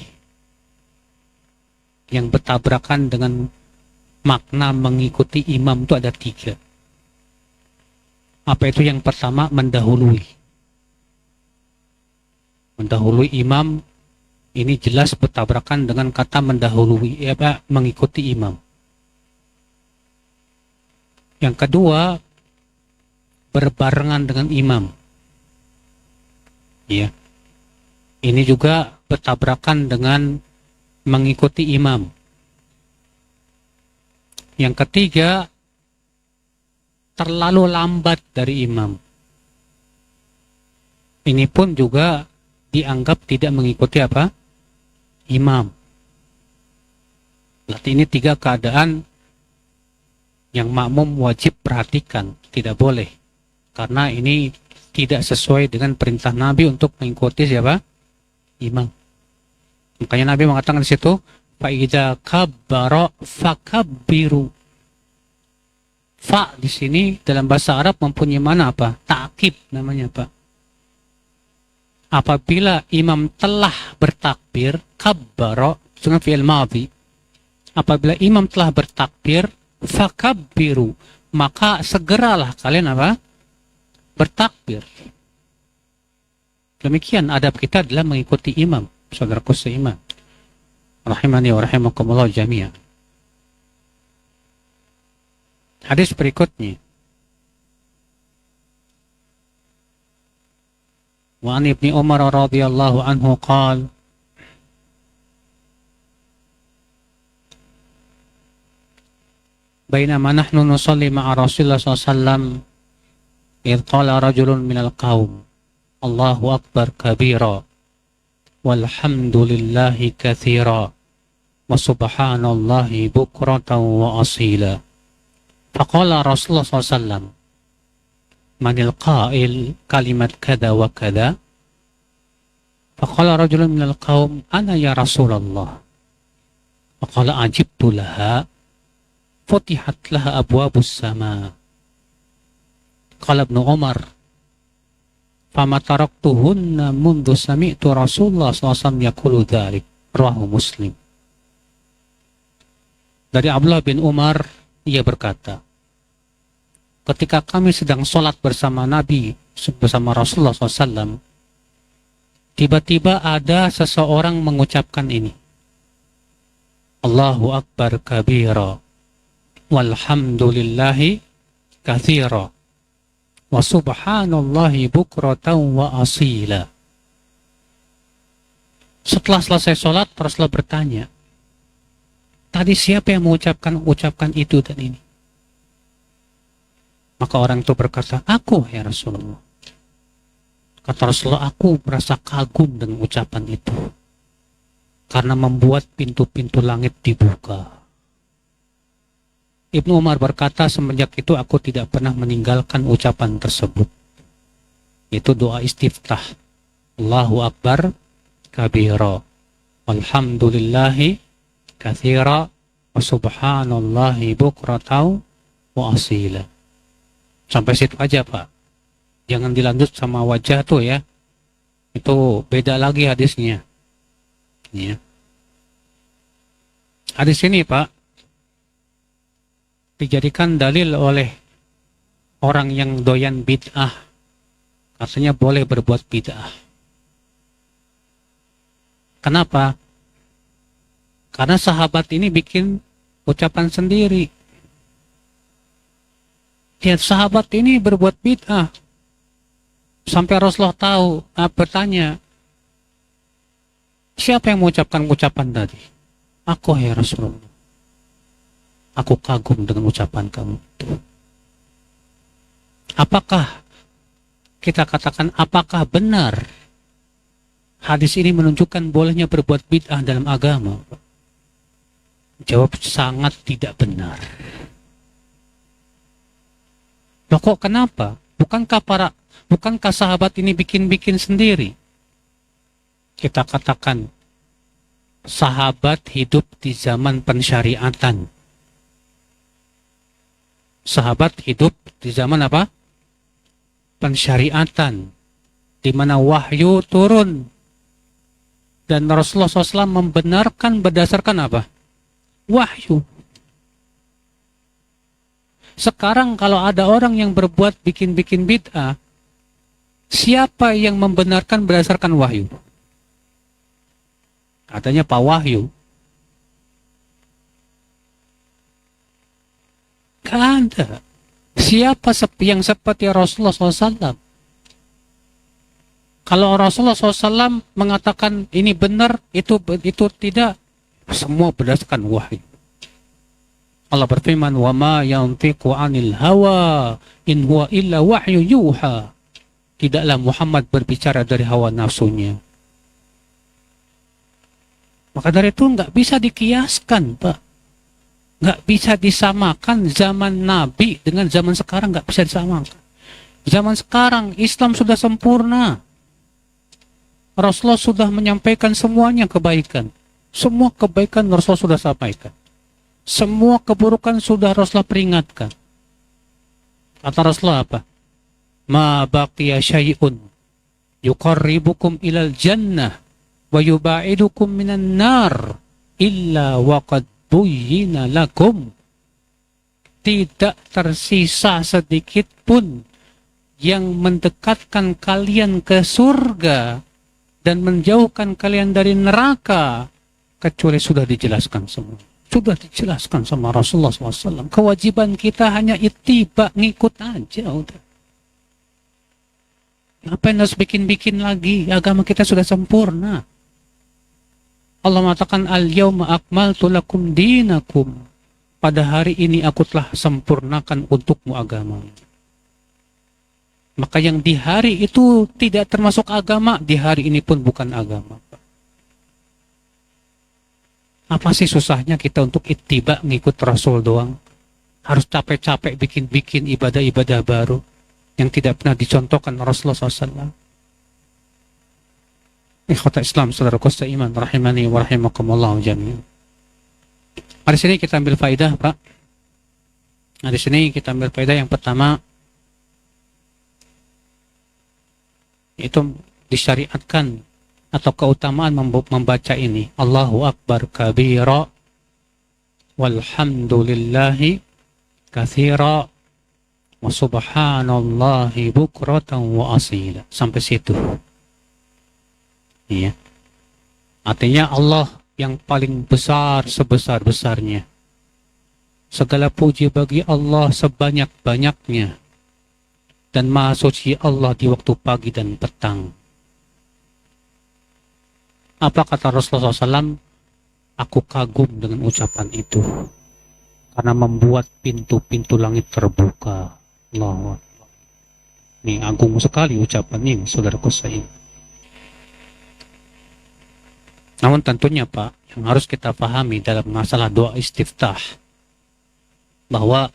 yang bertabrakan dengan makna mengikuti imam itu ada 3. Apa itu? Yang pertama, mendahului imam. Ini jelas bertabrakan dengan kata mendahului, mengikuti imam. Yang kedua, berbarengan dengan imam. Ya. Ini juga bertabrakan dengan mengikuti imam. Yang ketiga, terlalu lambat dari imam. Ini pun juga dianggap tidak mengikuti apa? Imam. Berarti ini 3 keadaan yang makmum wajib perhatikan, tidak boleh. Karena ini tidak sesuai dengan perintah Nabi untuk mengikuti siapa? Imam. Makanya Nabi mengatakan di situ, fa idza kabbara fakabbiru. Fa di sini dalam bahasa Arab mempunyai mana apa? Ta'kid namanya, Pak. Apabila imam telah bertakbir, kabbara dengan fi'il madhi. Apabila imam telah bertakbir, fakabbiru, maka segeralah kalian apa? Bertakbir. Demikian adab kita adalah mengikuti imam, saudaraku seiman. Rahimani wa rahimakumullah jami'an. Hadis berikutnya. Wa an Ibnu Umar radhiyallahu anhu qala Bainama nahnu nusalli ma'a Rasulullah sallallahu alaihi wasallam idh qala rajulun minal qaum Allahu akbar kabira walhamdulillahi katsira wa subhanallahi bukratan wa asila. Faqala Rasulullah sallallahu alaihi wasallam manil qail kalimat kada wa kada. Faqala rajulun minal qaum ana ya Rasulullah. Faqala ajibtu laha futihat laha abwabus sama. Qala Ibnu Umar fama taraktuhunna mundu sami'tu Rasulullah SAW yaqulu dzalik. Rawahu Muslim. Dari Abdullah bin Umar, ia berkata, ketika kami sedang sholat bersama Nabi, bersama Rasulullah SAW, tiba-tiba ada seseorang mengucapkan ini, Allahu Akbar kabira walhamdulillahi katsira wa subhanallahi bukratan wa asila. Setelah selesai sholat, Rasulullah bertanya, tadi siapa yang mengucapkan itu dan ini? Maka orang itu berkata, aku ya Rasulullah. Kata Rasulullah, aku merasa kagum dengan ucapan itu, karena membuat pintu-pintu langit dibuka. Ibnu Umar berkata, semenjak itu aku tidak pernah meninggalkan ucapan tersebut. Itu doa istiftah. Allahu Akbar kabira walhamdulillahi katsira wa subhanallahi bukratan wa asila. Sampai situ aja, Pak. Jangan dilanjut sama wajah tuh ya. Itu beda lagi hadisnya. Ya. Hadis ini, Pak, dijadikan dalil oleh orang yang doyan bid'ah. Artinya boleh berbuat bid'ah. Kenapa? Karena sahabat ini bikin ucapan sendiri. Lihat, sahabat ini berbuat bid'ah. Sampai Rasulullah tahu, bertanya, siapa yang mengucapkan ucapan tadi? Aku ya Rasulullah. Aku kagum dengan ucapan kamu. Apakah kita katakan, apakah benar hadis ini menunjukkan bolehnya berbuat bid'ah dalam agama? Jawab, sangat tidak benar. Loh kok kenapa? Bukankah sahabat ini bikin-bikin sendiri? Kita katakan, sahabat hidup di zaman pensyariatan. Sahabat hidup di zaman apa? Pensyariatan, di mana wahyu turun, dan Rasulullah SAW membenarkan berdasarkan apa? Wahyu. Sekarang kalau ada orang yang berbuat bikin-bikin bid'ah, siapa yang membenarkan berdasarkan wahyu? Katanya Pak Wahyu. Gak ada. Siapa yang seperti Rasulullah SAW? Kalau Rasulullah SAW mengatakan ini benar, itu tidak, semua berdasarkan wahyu. Allah berfirman, wa ma yantiqu 'anil hawa in huwa illa wahyu yuha. Tidaklah Muhammad berbicara dari hawa nafsunya. Maka dari itu nggak bisa dikiaskan, Pak. Nggak bisa disamakan zaman Nabi dengan zaman sekarang, nggak bisa disamakan. Zaman sekarang Islam sudah sempurna. Rasulullah sudah menyampaikan semuanya kebaikan. Semua kebaikan Rasulullah sudah sampaikan. Semua keburukan sudah Rasulullah peringatkan. Kata Rasulullah apa? Ma baqiya syai'un yuqarribukum ilal jannah wa yubaidukum minan nar illa waqad buyyina lakum. Tidak tersisa sedikit pun yang mendekatkan kalian ke surga dan menjauhkan kalian dari neraka, kecuali sudah dijelaskan semua. Sudah dijelaskan sama Rasulullah SAW. Kewajiban kita hanya ittiba, ngikut aja udah. Ngapain harus bikin-bikin lagi? Agama kita sudah sempurna. Allah mengatakan, al-yawma akmaltu lakum dinakum. Pada hari ini aku telah sempurnakan untukmu agama. Maka yang di hari itu tidak termasuk agama, di hari ini pun bukan agama. Apa sih susahnya kita untuk ittiba ngikut Rasul doang? Harus capek-capek bikin-bikin ibadah-ibadah baru yang tidak pernah dicontohkan Rasulullah SAW. Ikhwata Islam, saudaraku seiman, rahimani wa rahimakumullah jami'an. Di sini kita ambil faidah, Pak. Di sini kita ambil faidah yang pertama, itu disyariatkan atau keutamaan membaca ini, Allahu Akbar kabira walhamdulillahi katsira wa subhanallahi bukratan wa asila. Sampai situ. Iya. Artinya Allah yang paling besar sebesar-besarnya. Segala puji bagi Allah sebanyak-banyaknya. Dan Maha Suci Allah di waktu pagi dan petang. Apa kata Rasulullah SAW? Aku kagum dengan ucapan itu. Karena membuat pintu-pintu langit terbuka. Allahu Akbar. Ini agung sekali ucapan ini, saudaraku saya. Namun tentunya Pak, yang harus kita pahami dalam masalah doa istiftah, bahwa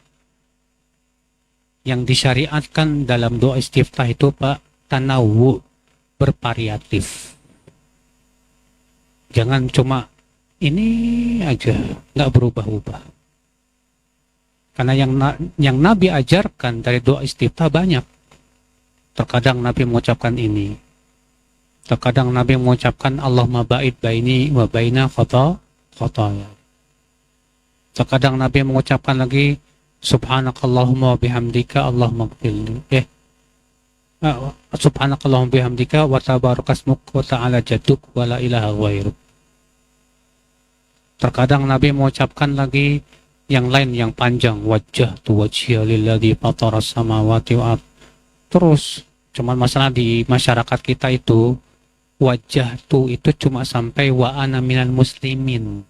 yang disyariatkan dalam doa istiftah itu Pak, tanawu, bervariatif. Jangan cuma ini aja, nggak berubah-ubah. Karena yang Nabi ajarkan dari doa istiftah banyak. Terkadang Nabi mengucapkan ini. Terkadang Nabi mengucapkan Allahumma ba'id baini wa baina khataya. Terkadang Nabi mengucapkan lagi Subhanakallahumma wa bihamdika Allahumma gfirli. Subhanakallahumma bihamdika wa tabarakasmuk wa ta'ala jadduk wa la ilaha ghairuk. Terkadang Nabi mengucapkan lagi yang lain yang panjang, wajah tu wajhiya lilladzi fataras samawati wa ard. Terus, cuman masalah di masyarakat kita itu wajah tu itu cuma sampai wa ana minal muslimin.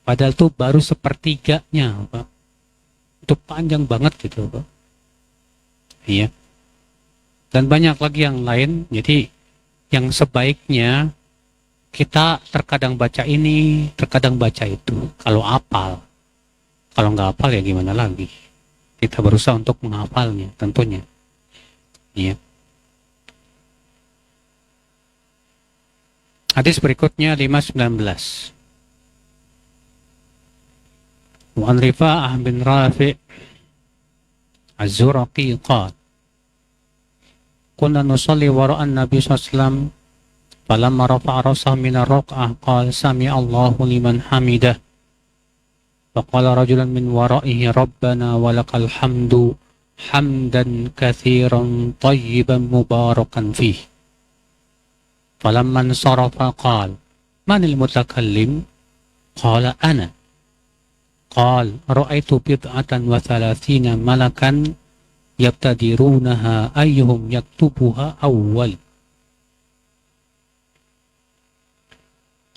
Padahal itu baru sepertiganya, Pak. Itu panjang banget gitu, Pak. Iya. Dan banyak lagi yang lain. Jadi yang sebaiknya kita terkadang baca ini, terkadang baca itu. Kalau hafal. Kalau nggak hafal ya gimana lagi. Kita berusaha untuk menghafalnya tentunya. Iya. Hadis berikutnya 519. Wa an Rifa'ah bin Rafi' Az-Zuraqi qala kunna nusalli wara'an Nabi sallallahu alaihi wasallam falamma rafa'a ra'sahu min ar-rak'ah qala sami'a Allahu liman hamidah faqala rajulan min wara'ihi rabbana walakal hamdu hamdan katsiran tayyiban mubarakan fih falamma insarafa qala manil mutakallim qala ana qala ra'aitu bid'atan wa thalathina malakan yabtadirunaha ayyuhum yaktubuha awwal.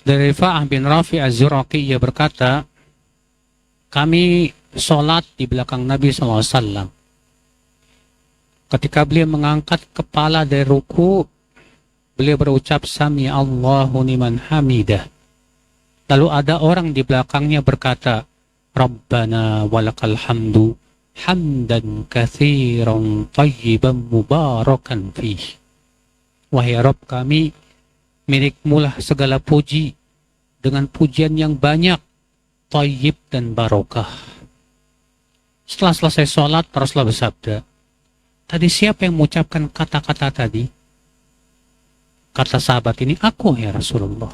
Dari Rifa'ah bin Rafi' Az-Zuraqi, ia berkata, kami sholat di belakang Nabi SAW. Ketika beliau mengangkat kepala dari ruku, beliau berucap, Sami Allahu liman hamidah. Lalu ada orang di belakangnya berkata, Rabbana walakal hamdu hamdan katsiran tayyiban mubarakan fih. Wahai Rabb kami, milikmulah segala puji dengan pujian yang banyak, tayyib dan barokah. Setelah selesai sholat, Rasulullah bersabda, tadi siapa yang mengucapkan kata-kata tadi? Kata sahabat ini, aku ya Rasulullah.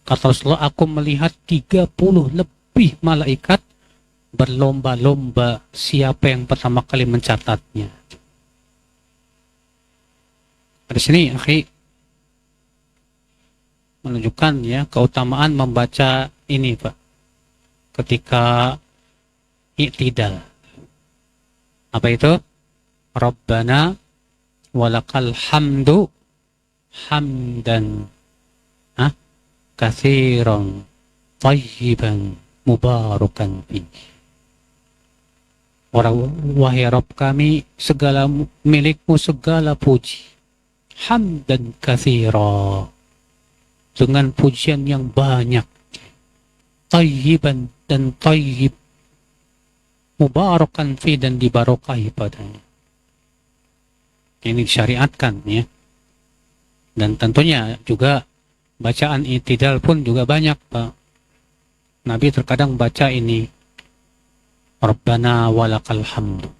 Kata Rasulullah, aku melihat 30 lebih malaikat berlomba-lomba siapa yang pertama kali mencatatnya. Di sini, akhi, menunjukkan ya keutamaan membaca ini, Pak, ketika i'tidal. Apa itu? Rabbana walakal hamdu hamdan katsiran tayyiban mubarakan fi. Wahai Rabb kami, segala milikmu segala puji. Hamdan katsira, dengan pujian yang banyak. Tayyiban, dan tayyib. Mubarakan fi, dan dibarokahi padanya. Ini disyariatkan ya. Dan tentunya juga bacaan i'tidal pun juga banyak, Pak. Nabi terkadang baca ini, Rabbana walakal hamdu.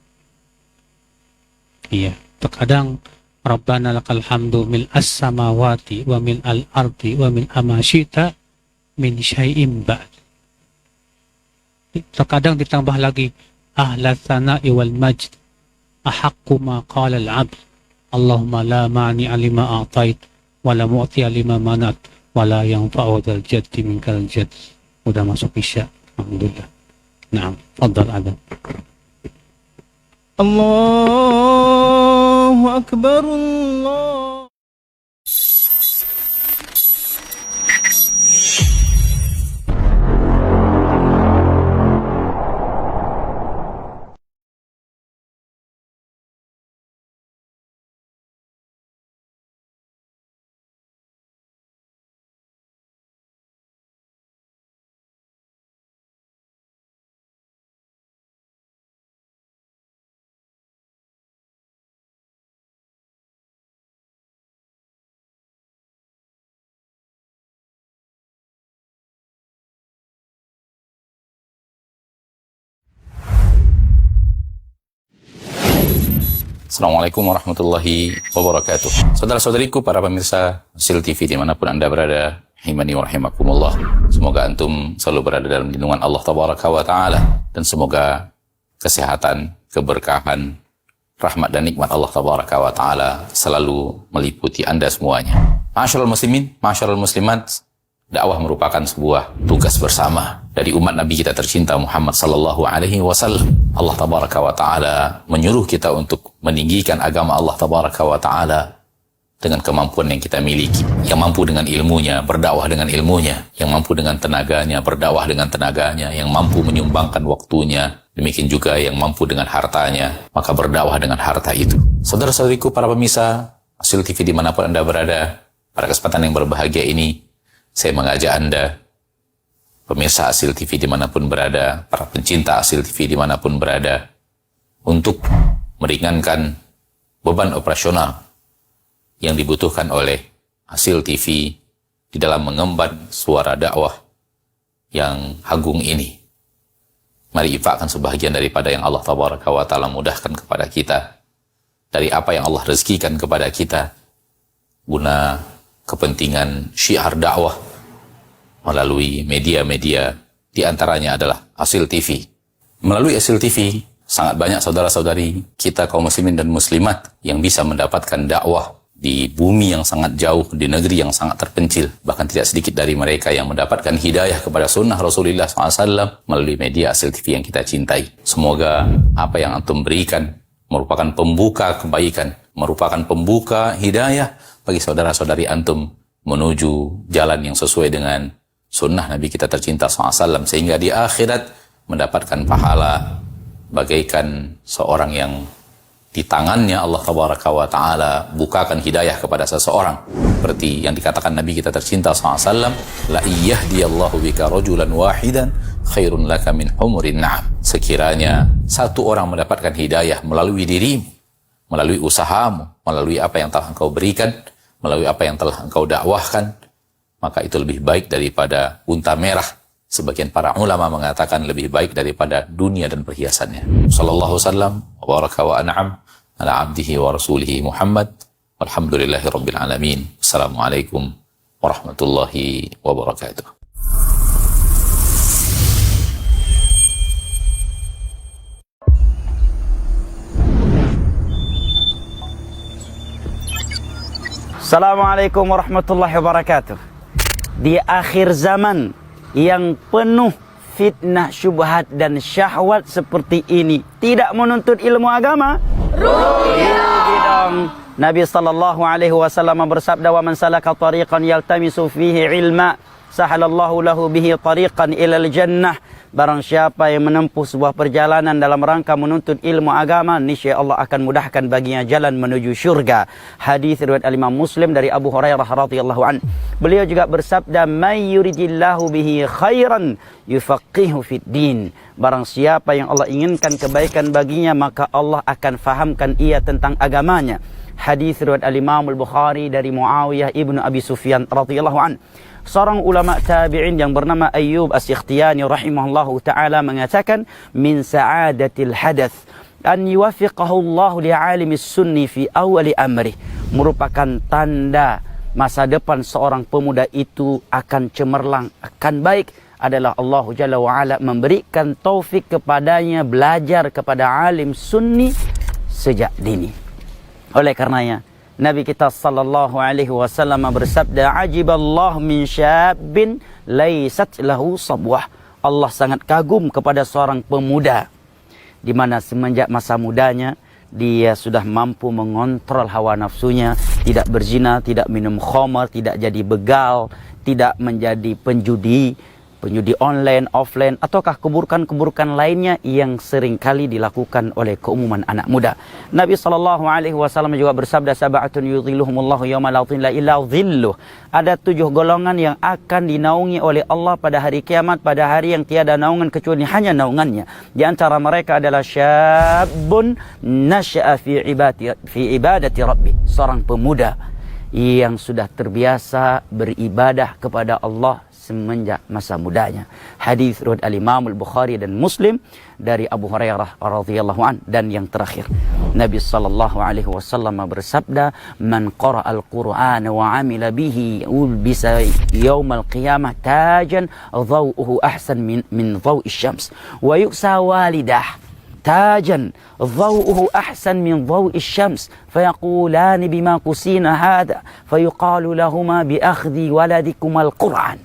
Iya, terkadang Rabbana lakal hamdu mil'as samawati wa mil'al ardi wa mil'a ma syi'ta min syai'in ba'd. Terkadang ditambah lagi ahla tsana'i wal majd ahaqqu ma qala al-'abd Allahumma la mani'a lima a'tait wa la mu'tiya lima manat wa la yanfa'u dzal jaddi minkal jadd. Udah masuk isya, alhamdulillah. Naam, fadhal adzan. Allahu akbar, Allah. Assalamualaikum warahmatullahi wabarakatuh. Saudara-saudariku, para pemirsa Hasil TV dimanapun Anda berada, rahimani wa rahimakumullah. Semoga antum selalu berada dalam lindungan Allah Tabaraka wa Ta'ala, dan semoga kesehatan, keberkahan, rahmat dan nikmat Allah Tabaraka wa Ta'ala selalu meliputi Anda semuanya. Ma'asyiral muslimin, ma'asyiral muslimat, dakwah merupakan sebuah tugas bersama dari umat Nabi kita tercinta Muhammad sallallahu alaihi wasallam. Allah tabaraka wa taala menyuruh kita untuk meninggikan agama Allah tabaraka wa taala dengan kemampuan yang kita miliki. Yang mampu dengan ilmunya, berdakwah dengan ilmunya. Yang mampu dengan tenaganya, berdakwah dengan tenaganya. Yang mampu menyumbangkan waktunya. Demikian juga yang mampu dengan hartanya, maka berdakwah dengan harta itu. Saudara-saudariku, para pemirsa Hasil TV dimanapun Anda berada, pada kesempatan yang berbahagia ini, saya mengajak Anda, pemirsa Hasil TV dimanapun berada, para pencinta Hasil TV dimanapun berada, untuk meringankan beban operasional yang dibutuhkan oleh Hasil TV di dalam mengemban suara dakwah yang agung ini. Mari infakkan sebahagian daripada yang Allah Tabaraka wa Ta'ala mudahkan kepada kita, dari apa yang Allah rezekikan kepada kita, guna kepentingan syiar dakwah melalui media-media, di antaranya adalah Hasil TV. Melalui Hasil TV, sangat banyak saudara-saudari kita kaum muslimin dan muslimat yang bisa mendapatkan dakwah di bumi yang sangat jauh, di negeri yang sangat terpencil. Bahkan tidak sedikit dari mereka yang mendapatkan hidayah kepada sunnah Rasulullah SAW melalui media Hasil TV yang kita cintai. Semoga apa yang antum berikan merupakan pembuka kebaikan, merupakan pembuka hidayah bagi saudara-saudari antum menuju jalan yang sesuai dengan sunnah Nabi kita tercinta SAW, sehingga di akhirat mendapatkan pahala bagaikan seorang yang di tangannya Allah Tabaraka wa Ta'ala bukakan hidayah kepada seseorang, seperti yang dikatakan Nabi kita tercinta SAW, la iyahdiyallahu bika rajulan wahidan khairun laka min humurin na'am. Sekiranya satu orang mendapatkan hidayah melalui dirimu, melalui usahamu, melalui apa yang telah engkau berikan, melalui apa yang telah engkau dakwahkan, maka itu lebih baik daripada unta merah. Sebagian para ulama mengatakan lebih baik daripada dunia dan perhiasannya. Sallallahu wasallam wa baraka wa an'am ala abdihi wa rasulihi Muhammad. Walhamdulillahi rabbil alamin. Assalamualaikum warahmatullahi wabarakatuh. Assalamualaikum warahmatullahi wabarakatuh. Di akhir zaman yang penuh fitnah, syubhat dan syahwat seperti ini, tidak menuntut ilmu agama? Rugi dong. Nabi sallallahu alaihi wasallam bersabda, "Wa man salaka tariqan yaltamisu fihi ilma, sahalallahu lahu bihi tariqan ilal jannah." Barang siapa yang menempuh sebuah perjalanan dalam rangka menuntut ilmu agama, niscaya Allah akan mudahkan baginya jalan menuju syurga. Hadis riwayat Imam Muslim dari Abu Hurairah radhiyallahu an. Beliau juga bersabda, "May yuridillahu bihi khairan yufaqihu fid din." Barang siapa yang Allah inginkan kebaikan baginya, maka Allah akan fahamkan ia tentang agamanya. Hadis riwayat Imam Al-Bukhari dari Muawiyah ibnu Abi Sufyan radhiyallahu an. Seorang ulama tabi'in yang bernama Ayyub As-Sikhtiyani rahimahullahu ta'ala mengatakan, min sa'adatil hadath an yuwafiqahu Allah li'alimis sunni fi awali amrih. Merupakan tanda masa depan seorang pemuda itu akan cemerlang, akan baik, adalah Allah Jalla wa'ala memberikan taufik kepadanya belajar kepada alim sunni sejak dini. Oleh karenanya Nabi kita sallallahu alaihi wasallam bersabda, "Ajiballahu min syabin laysat lahu sabwah." Allah sangat kagum kepada seorang pemuda di mana semenjak masa mudanya dia sudah mampu mengontrol hawa nafsunya, tidak berzina, tidak minum khamar, tidak jadi begal, tidak menjadi penjudi online, offline, ataukah keburukan-keburukan lainnya yang seringkali dilakukan oleh keumuman anak muda. Nabi SAW juga bersabda, "Sab'atun yudhilluhumullahu yawma la dhilla illa dhilluh." Ada 7 golongan yang akan dinaungi oleh Allah pada hari kiamat, pada hari yang tiada naungan kecuali hanya naungannya. Di antara mereka adalah syabun nasya'a fi ibadati rabbi. Seorang pemuda yang sudah terbiasa beribadah kepada Allah semenjak masa mudanya. Hadis riwayat Imam Al-Bukhari dan Muslim dari Abu Hurairah radhiyallahu an. Dan yang terakhir, Nabi sallallahu alaihi wasallam bersabda, "Man qara'al Qur'ana wa 'amila bihi ulbisa yaumal qiyamah tajan dhaw'uhu ahsan min dhaw'is syams wa yu'sa walidah تاجا ضوءه أحسن من ضوء الشمس فيقولان بما كسينا هذا فيقال لهما بأخذ ولدكما القرآن."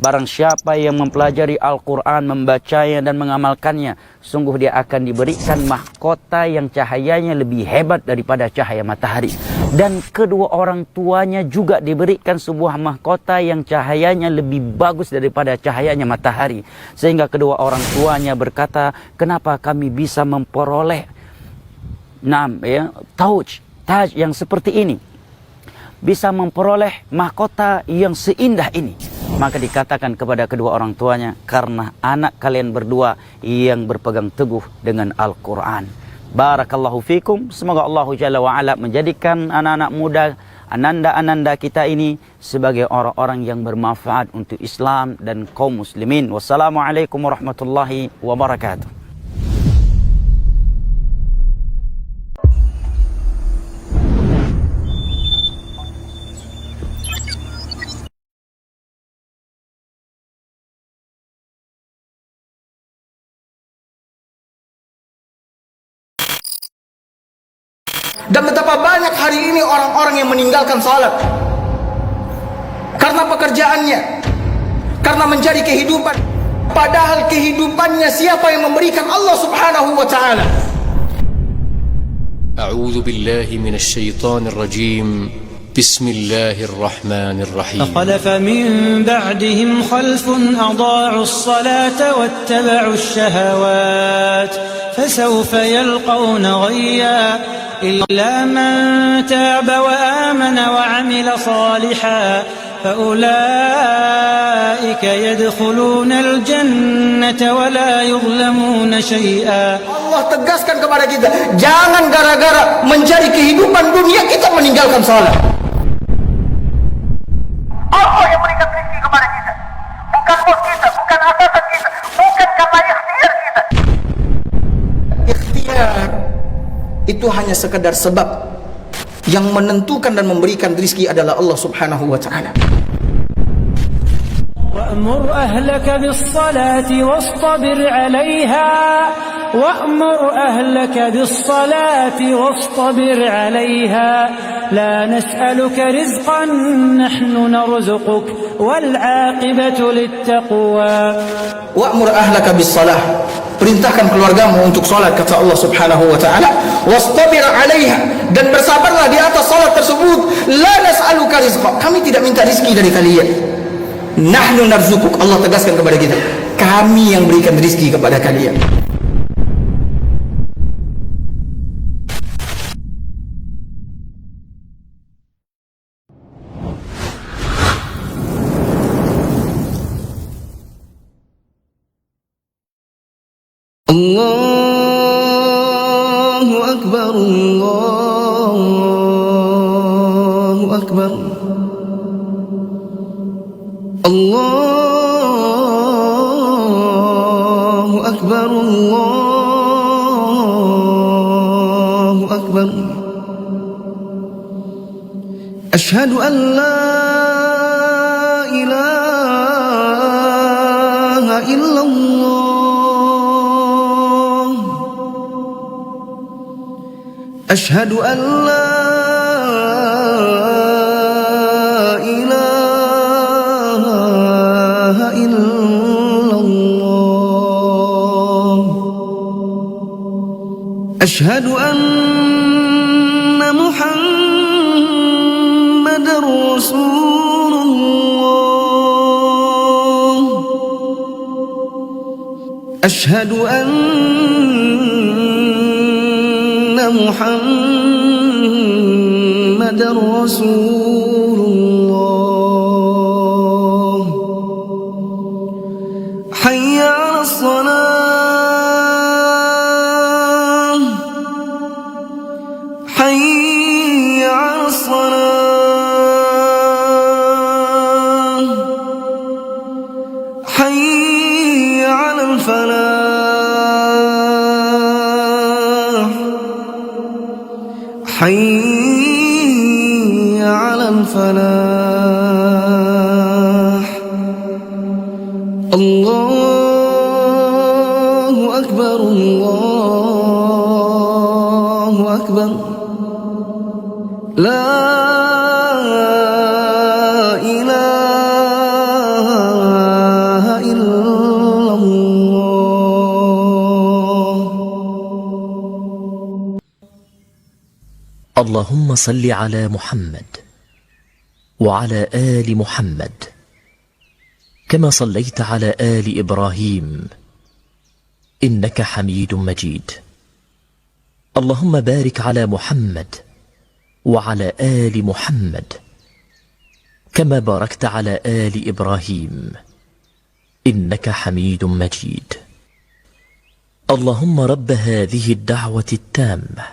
Barang siapa yang mempelajari Al-Quran, membacanya dan mengamalkannya, sungguh dia akan diberikan mahkota yang cahayanya lebih hebat daripada cahaya matahari. Dan kedua orang tuanya juga diberikan sebuah mahkota yang cahayanya lebih bagus daripada cahayanya matahari. Sehingga kedua orang tuanya berkata, "Kenapa kami bisa memperoleh taj yang seperti ini? Bisa memperoleh mahkota yang seindah ini?" Maka dikatakan kepada kedua orang tuanya, "Karena anak kalian berdua yang berpegang teguh dengan Al-Quran." Barakallahu fikum. Semoga Allah Jalla wa'ala menjadikan anak-anak muda, ananda-ananda kita ini sebagai orang-orang yang bermanfaat untuk Islam dan kaum muslimin. Wassalamualaikum warahmatullahi wabarakatuh. Dan betapa banyak hari ini orang-orang yang meninggalkan salat karena pekerjaannya, karena mencari kehidupan, padahal kehidupannya siapa yang memberikan? Allah Subhanahu wa ta'ala. A'udzu billahi minasy syaithanir rajim. Bismillahir rahmanir rahim. فخلف من بعدهم خلف أضاعوا الصلاة واتبعوا الشهوات فسوف يلقون غيا إلا من تاب وآمن وعمل صالحا فأولئك يدخلون الجنة ولا يظلمون شيئا. Allah tegaskan kepada kita, jangan gara-gara mencari kehidupan dunia kita meninggalkan salat. Allah yang berikan rezeki kepada kita, bukan bos kita, bukan atasan kita, bukan karena ikhtiar kita. Ikhtiar itu hanya sekedar sebab. Yang menentukan dan memberikan rezeki adalah Allah Subhanahu wa ta'ala. وأمر أهلك بالصلاة واصطبر عليها وأمر أهلك بالصلاة واصطبر عليها لا نسألك رزقا نحن نرزقك والعاقبة للتقوى. Wa'mur ahlaka bis-shalah. Perintahkan keluargamu untuk salat, kata Allah Subhanahu wa taala. Wastabir 'alaiha, dan bersabarlah di atas salat tersebut. La nas'aluka rizqa, kami tidak minta rezeki dari kalian. Nahnu narzukuk, Allah tegaskan kepada kita, kami yang berikan rezeki kepada kalian. Allahu Akbar, Allahu Akbar, Allahu Akbar, Allahu Akbar. Asyhadu an la ilaha illallah. أشهد أن لا إله إلا الله. أشهد أن محمدا رسول الله. أشهد أن محمد رسول الله. حي على الصلاة، حي على الصلاة، حي على الفلاح، حي على الفلاح. الله أكبر، الله أكبر. لا إله إلا الله. اللهم صل على محمد وعلى آل محمد كما صليت على آل إبراهيم إنك حميد مجيد. اللهم بارك على محمد وعلى آل محمد كما باركت على آل إبراهيم إنك حميد مجيد. اللهم رب هذه الدعوة التامة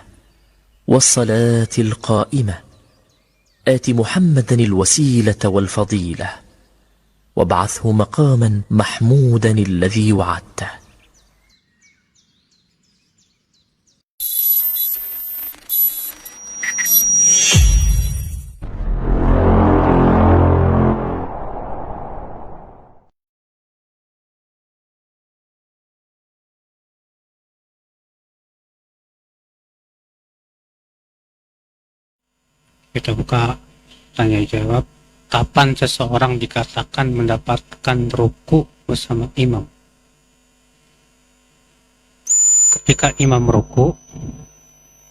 والصلاة القائمة آت محمدا الوسيلة والفضيلة وابعثه مقاما محمودا الذي وعدته. Kita buka tanya jawab. Kapan seseorang dikatakan mendapatkan ruku bersama imam? Ketika imam ruku,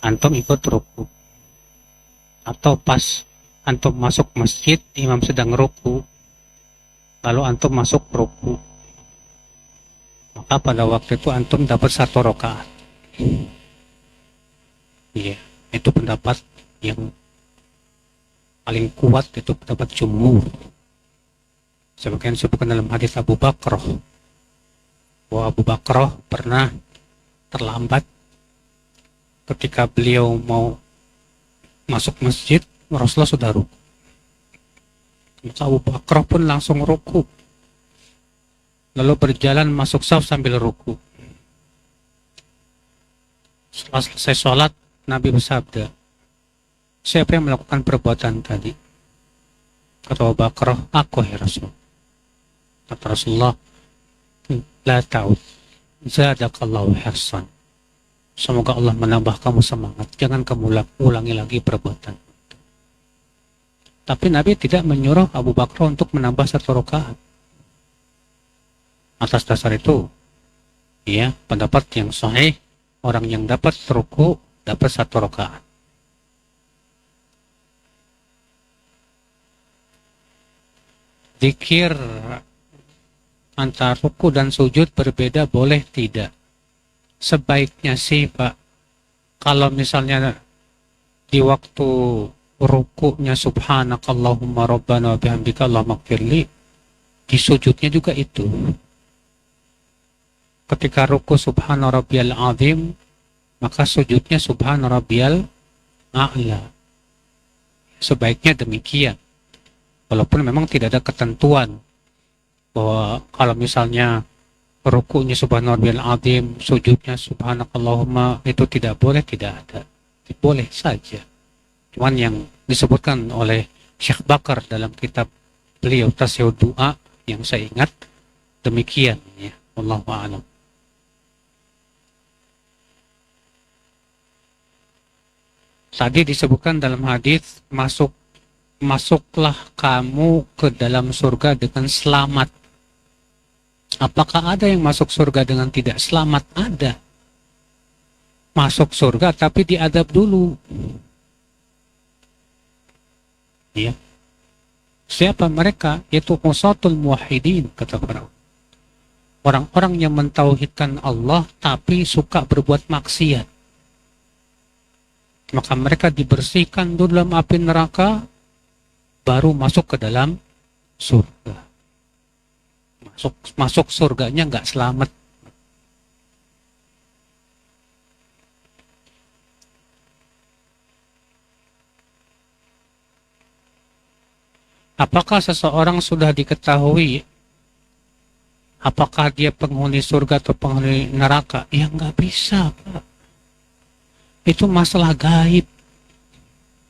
antum ikut ruku. Atau pas antum masuk masjid, imam sedang ruku, lalu antum masuk ruku. Maka pada waktu itu antum dapat 1 rakaat. Iya, itu pendapat yang paling kuat, itu pendapat jumhur. Sebagian disebutkan dalam hadis Abu Bakar bahwa Abu Bakar pernah terlambat ketika beliau mau masuk masjid, Rasulullah sudah ruku. Maka Abu Bakar pun langsung ruku, lalu berjalan masuk saf sambil ruku. Setelah selesai sholat, Nabi bersabda, siapa yang melakukan perbuatan tadi? Kata Abu Bakar, aku ya Rasul. Kata Rasulullah, la ta'ud, zadakallahu hirsan. Semoga Allah menambah kamu semangat, jangan kamu ulangi lagi perbuatan. Tapi Nabi tidak menyuruh Abu Bakar untuk menambah 1 rakaat. Atas dasar itu, ya, pendapat yang sahih, orang yang dapat ruku dapat 1 rakaat. Zikir antara ruku dan sujud berbeda, boleh tidak? Sebaiknya sih, Pak, kalau misalnya di waktu rukunya subhanakallahumma rabbana wa bihamdika Allahumma ighfirli, di sujudnya juga itu. Ketika ruku subhana rabbiyal azim, maka sujudnya subhana rabbiyal a'la. Sebaiknya demikian. Walaupun memang tidak ada ketentuan bahwa kalau misalnya rukunya subhana rabbiyal azim, sujudnya subhanakallahumma, itu tidak boleh, tidak ada. Boleh saja. Cuman yang disebutkan oleh Syekh Bakar dalam kitab beliau Tasyahud Du'a, yang saya ingat demikian, ya. Wallahu a'lam. Tadi disebutkan dalam hadis, masuklah kamu ke dalam surga dengan selamat. Apakah ada yang masuk surga dengan tidak selamat? Ada. Masuk surga tapi diadab dulu. Ya. Siapa mereka? Yaitu usatul muwahhidin, kata para ulama. Orang-orang yang mentauhidkan Allah tapi suka berbuat maksiat. Maka mereka dibersihkan dulu dalam api neraka, baru masuk ke dalam surga. Masuk surganya nggak selamat. Apakah seseorang sudah diketahui apakah dia penghuni surga atau penghuni neraka? Ya nggak bisa, Pak. Itu masalah gaib.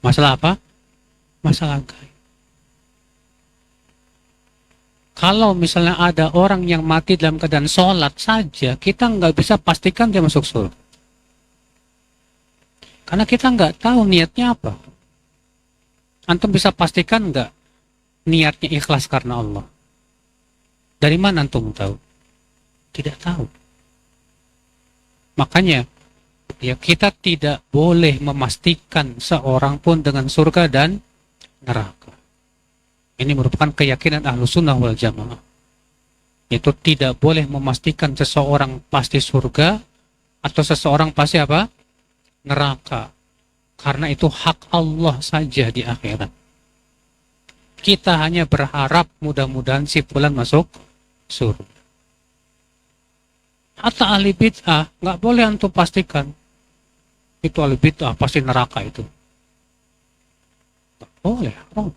Masalah apa? Masalah gaib. Kalau misalnya ada orang yang mati dalam keadaan sholat saja, kita nggak bisa pastikan dia masuk surga. Karena kita nggak tahu niatnya apa. Antum bisa pastikan nggak niatnya ikhlas karena Allah? Dari mana antum tahu? Tidak tahu. Makanya, ya, kita tidak boleh memastikan seorang pun dengan surga dan neraka. Ini merupakan keyakinan Ahlussunnah wal Jamaah. Itu tidak boleh memastikan seseorang pasti surga atau seseorang pasti apa? Neraka. Karena itu hak Allah saja di akhirat. Kita hanya berharap mudah-mudahan si fulan masuk surga. Hatta ahli bid'ah nggak boleh antum pastikan itu ahli bid'ah pasti neraka itu. Nggak boleh. Oh.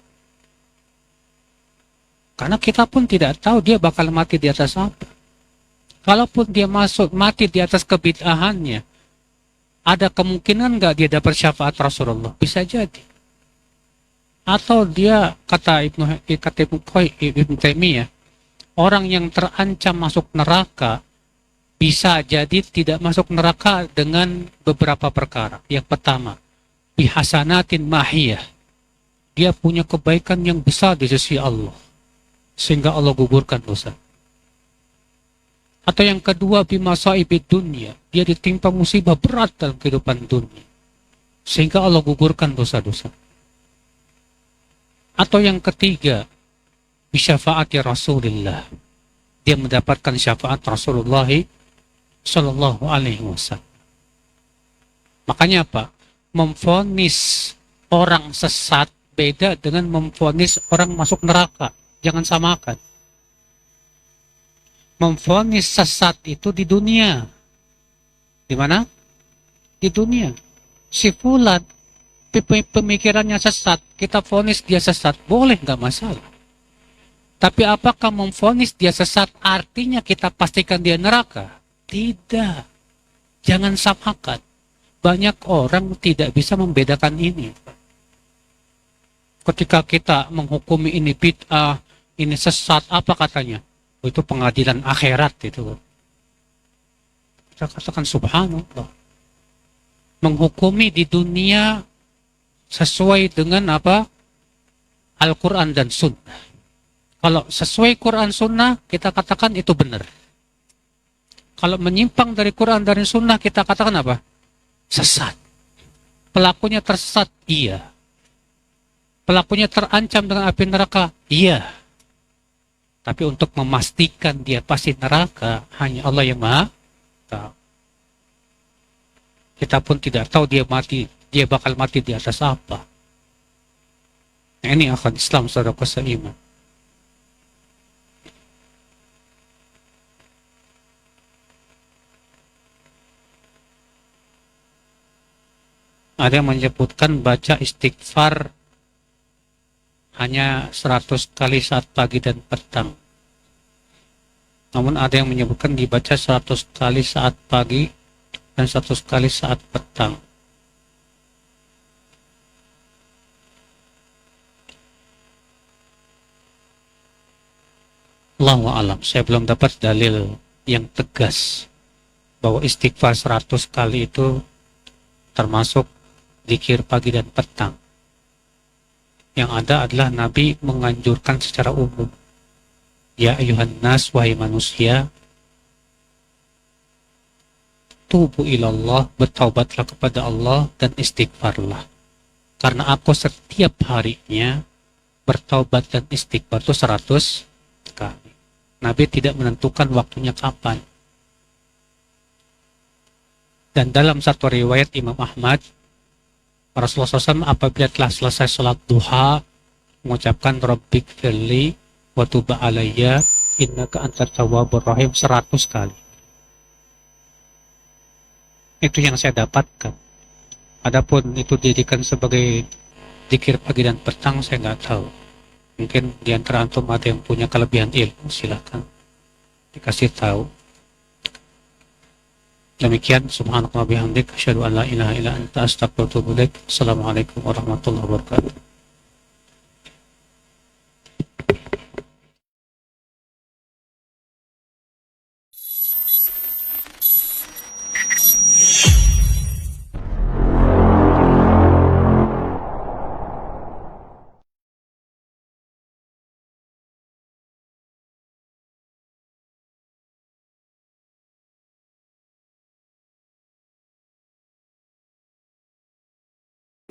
Karena kita pun tidak tahu dia bakal mati di atas apa. Kalaupun dia mati di atas kebid'ahannya, ada kemungkinan nggak dia dapat syafaat Rasulullah? Bisa jadi. Atau dia, kata Ibnu Taimiyah, orang yang terancam masuk neraka bisa jadi tidak masuk neraka dengan beberapa perkara. Yang pertama, bihasanatin mahiyah. Dia punya kebaikan yang besar di sisi Allah, sehingga Allah gugurkan dosa. Atau yang kedua, bimasaibid dunia. Dia ditimpa musibah berat dalam kehidupan dunia, sehingga Allah gugurkan dosa-dosa. Atau yang ketiga, bisyafaati Rasulullah. Dia mendapatkan syafaat Rasulullah Sallallahu Alaihi Wasallam. Makanya apa? Memvonis orang sesat beda dengan memvonis orang masuk neraka. Jangan samakan. Memvonis sesat itu di dunia. Di mana? Di dunia. Si fulan pemikirannya sesat, kita vonis dia sesat, boleh, nggak masalah. Tapi apakah memvonis dia sesat artinya kita pastikan dia neraka? Tidak. Jangan samakan. Banyak orang tidak bisa membedakan ini. Ketika kita menghukumi ini bid'ah, ini sesat, apa katanya? Oh, itu pengadilan akhirat itu. Kita katakan subhanallah. Menghukumi di dunia sesuai dengan apa? Al-Quran dan Sunnah. Kalau sesuai Quran Sunnah, kita katakan itu benar. Kalau menyimpang dari Quran dan Sunnah, kita katakan apa? Sesat. Pelakunya tersesat? Iya. Pelakunya terancam dengan api neraka? Iya. Tapi untuk memastikan dia pasti neraka, hanya Allah yang Maha tahu. Kita pun tidak tahu dia bakal mati di atas apa. Nah, ini akan Islam, saudara seiman. Ada yang menyebutkan baca istighfar hanya 100 kali saat pagi dan petang. Namun ada yang menyebutkan dibaca 100 kali saat pagi dan 100 kali saat petang. Allahu a'lam. Saya belum dapat dalil yang tegas bahwa istighfar 100 kali itu termasuk zikir pagi dan petang. Yang ada adalah Nabi menganjurkan secara umum. Ya ayuhan nas, wahai manusia, tubu ilallah, bertaubatlah kepada Allah dan istighfarlah. Karena aku setiap harinya bertaubat dan istighfar itu 100 kali. Nabi tidak menentukan waktunya kapan. Dan dalam satu riwayat Imam Ahmad, Rasulullah SAW apabila telah selesai sholat duha mengucapkan Rabbik firli wa tub alayya innaka antat tawwabur rahim 100 kali. Itu yang saya dapatkan. Adapun itu dijadikan sebagai zikir pagi dan petang, saya nggak tahu. Mungkin di antara antum ada yang punya kelebihan ilmu, silakan dikasih tahu. Demikian, subhanallahi bihamdik, asyhadu an la ilaha illa anta, astaghfiruka wa atubu ilaik. Assalamualaikum warahmatullahi wabarakatuh.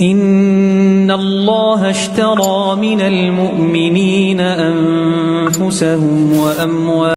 إن الله اشترى من المؤمنين أنفسهم وأموالهم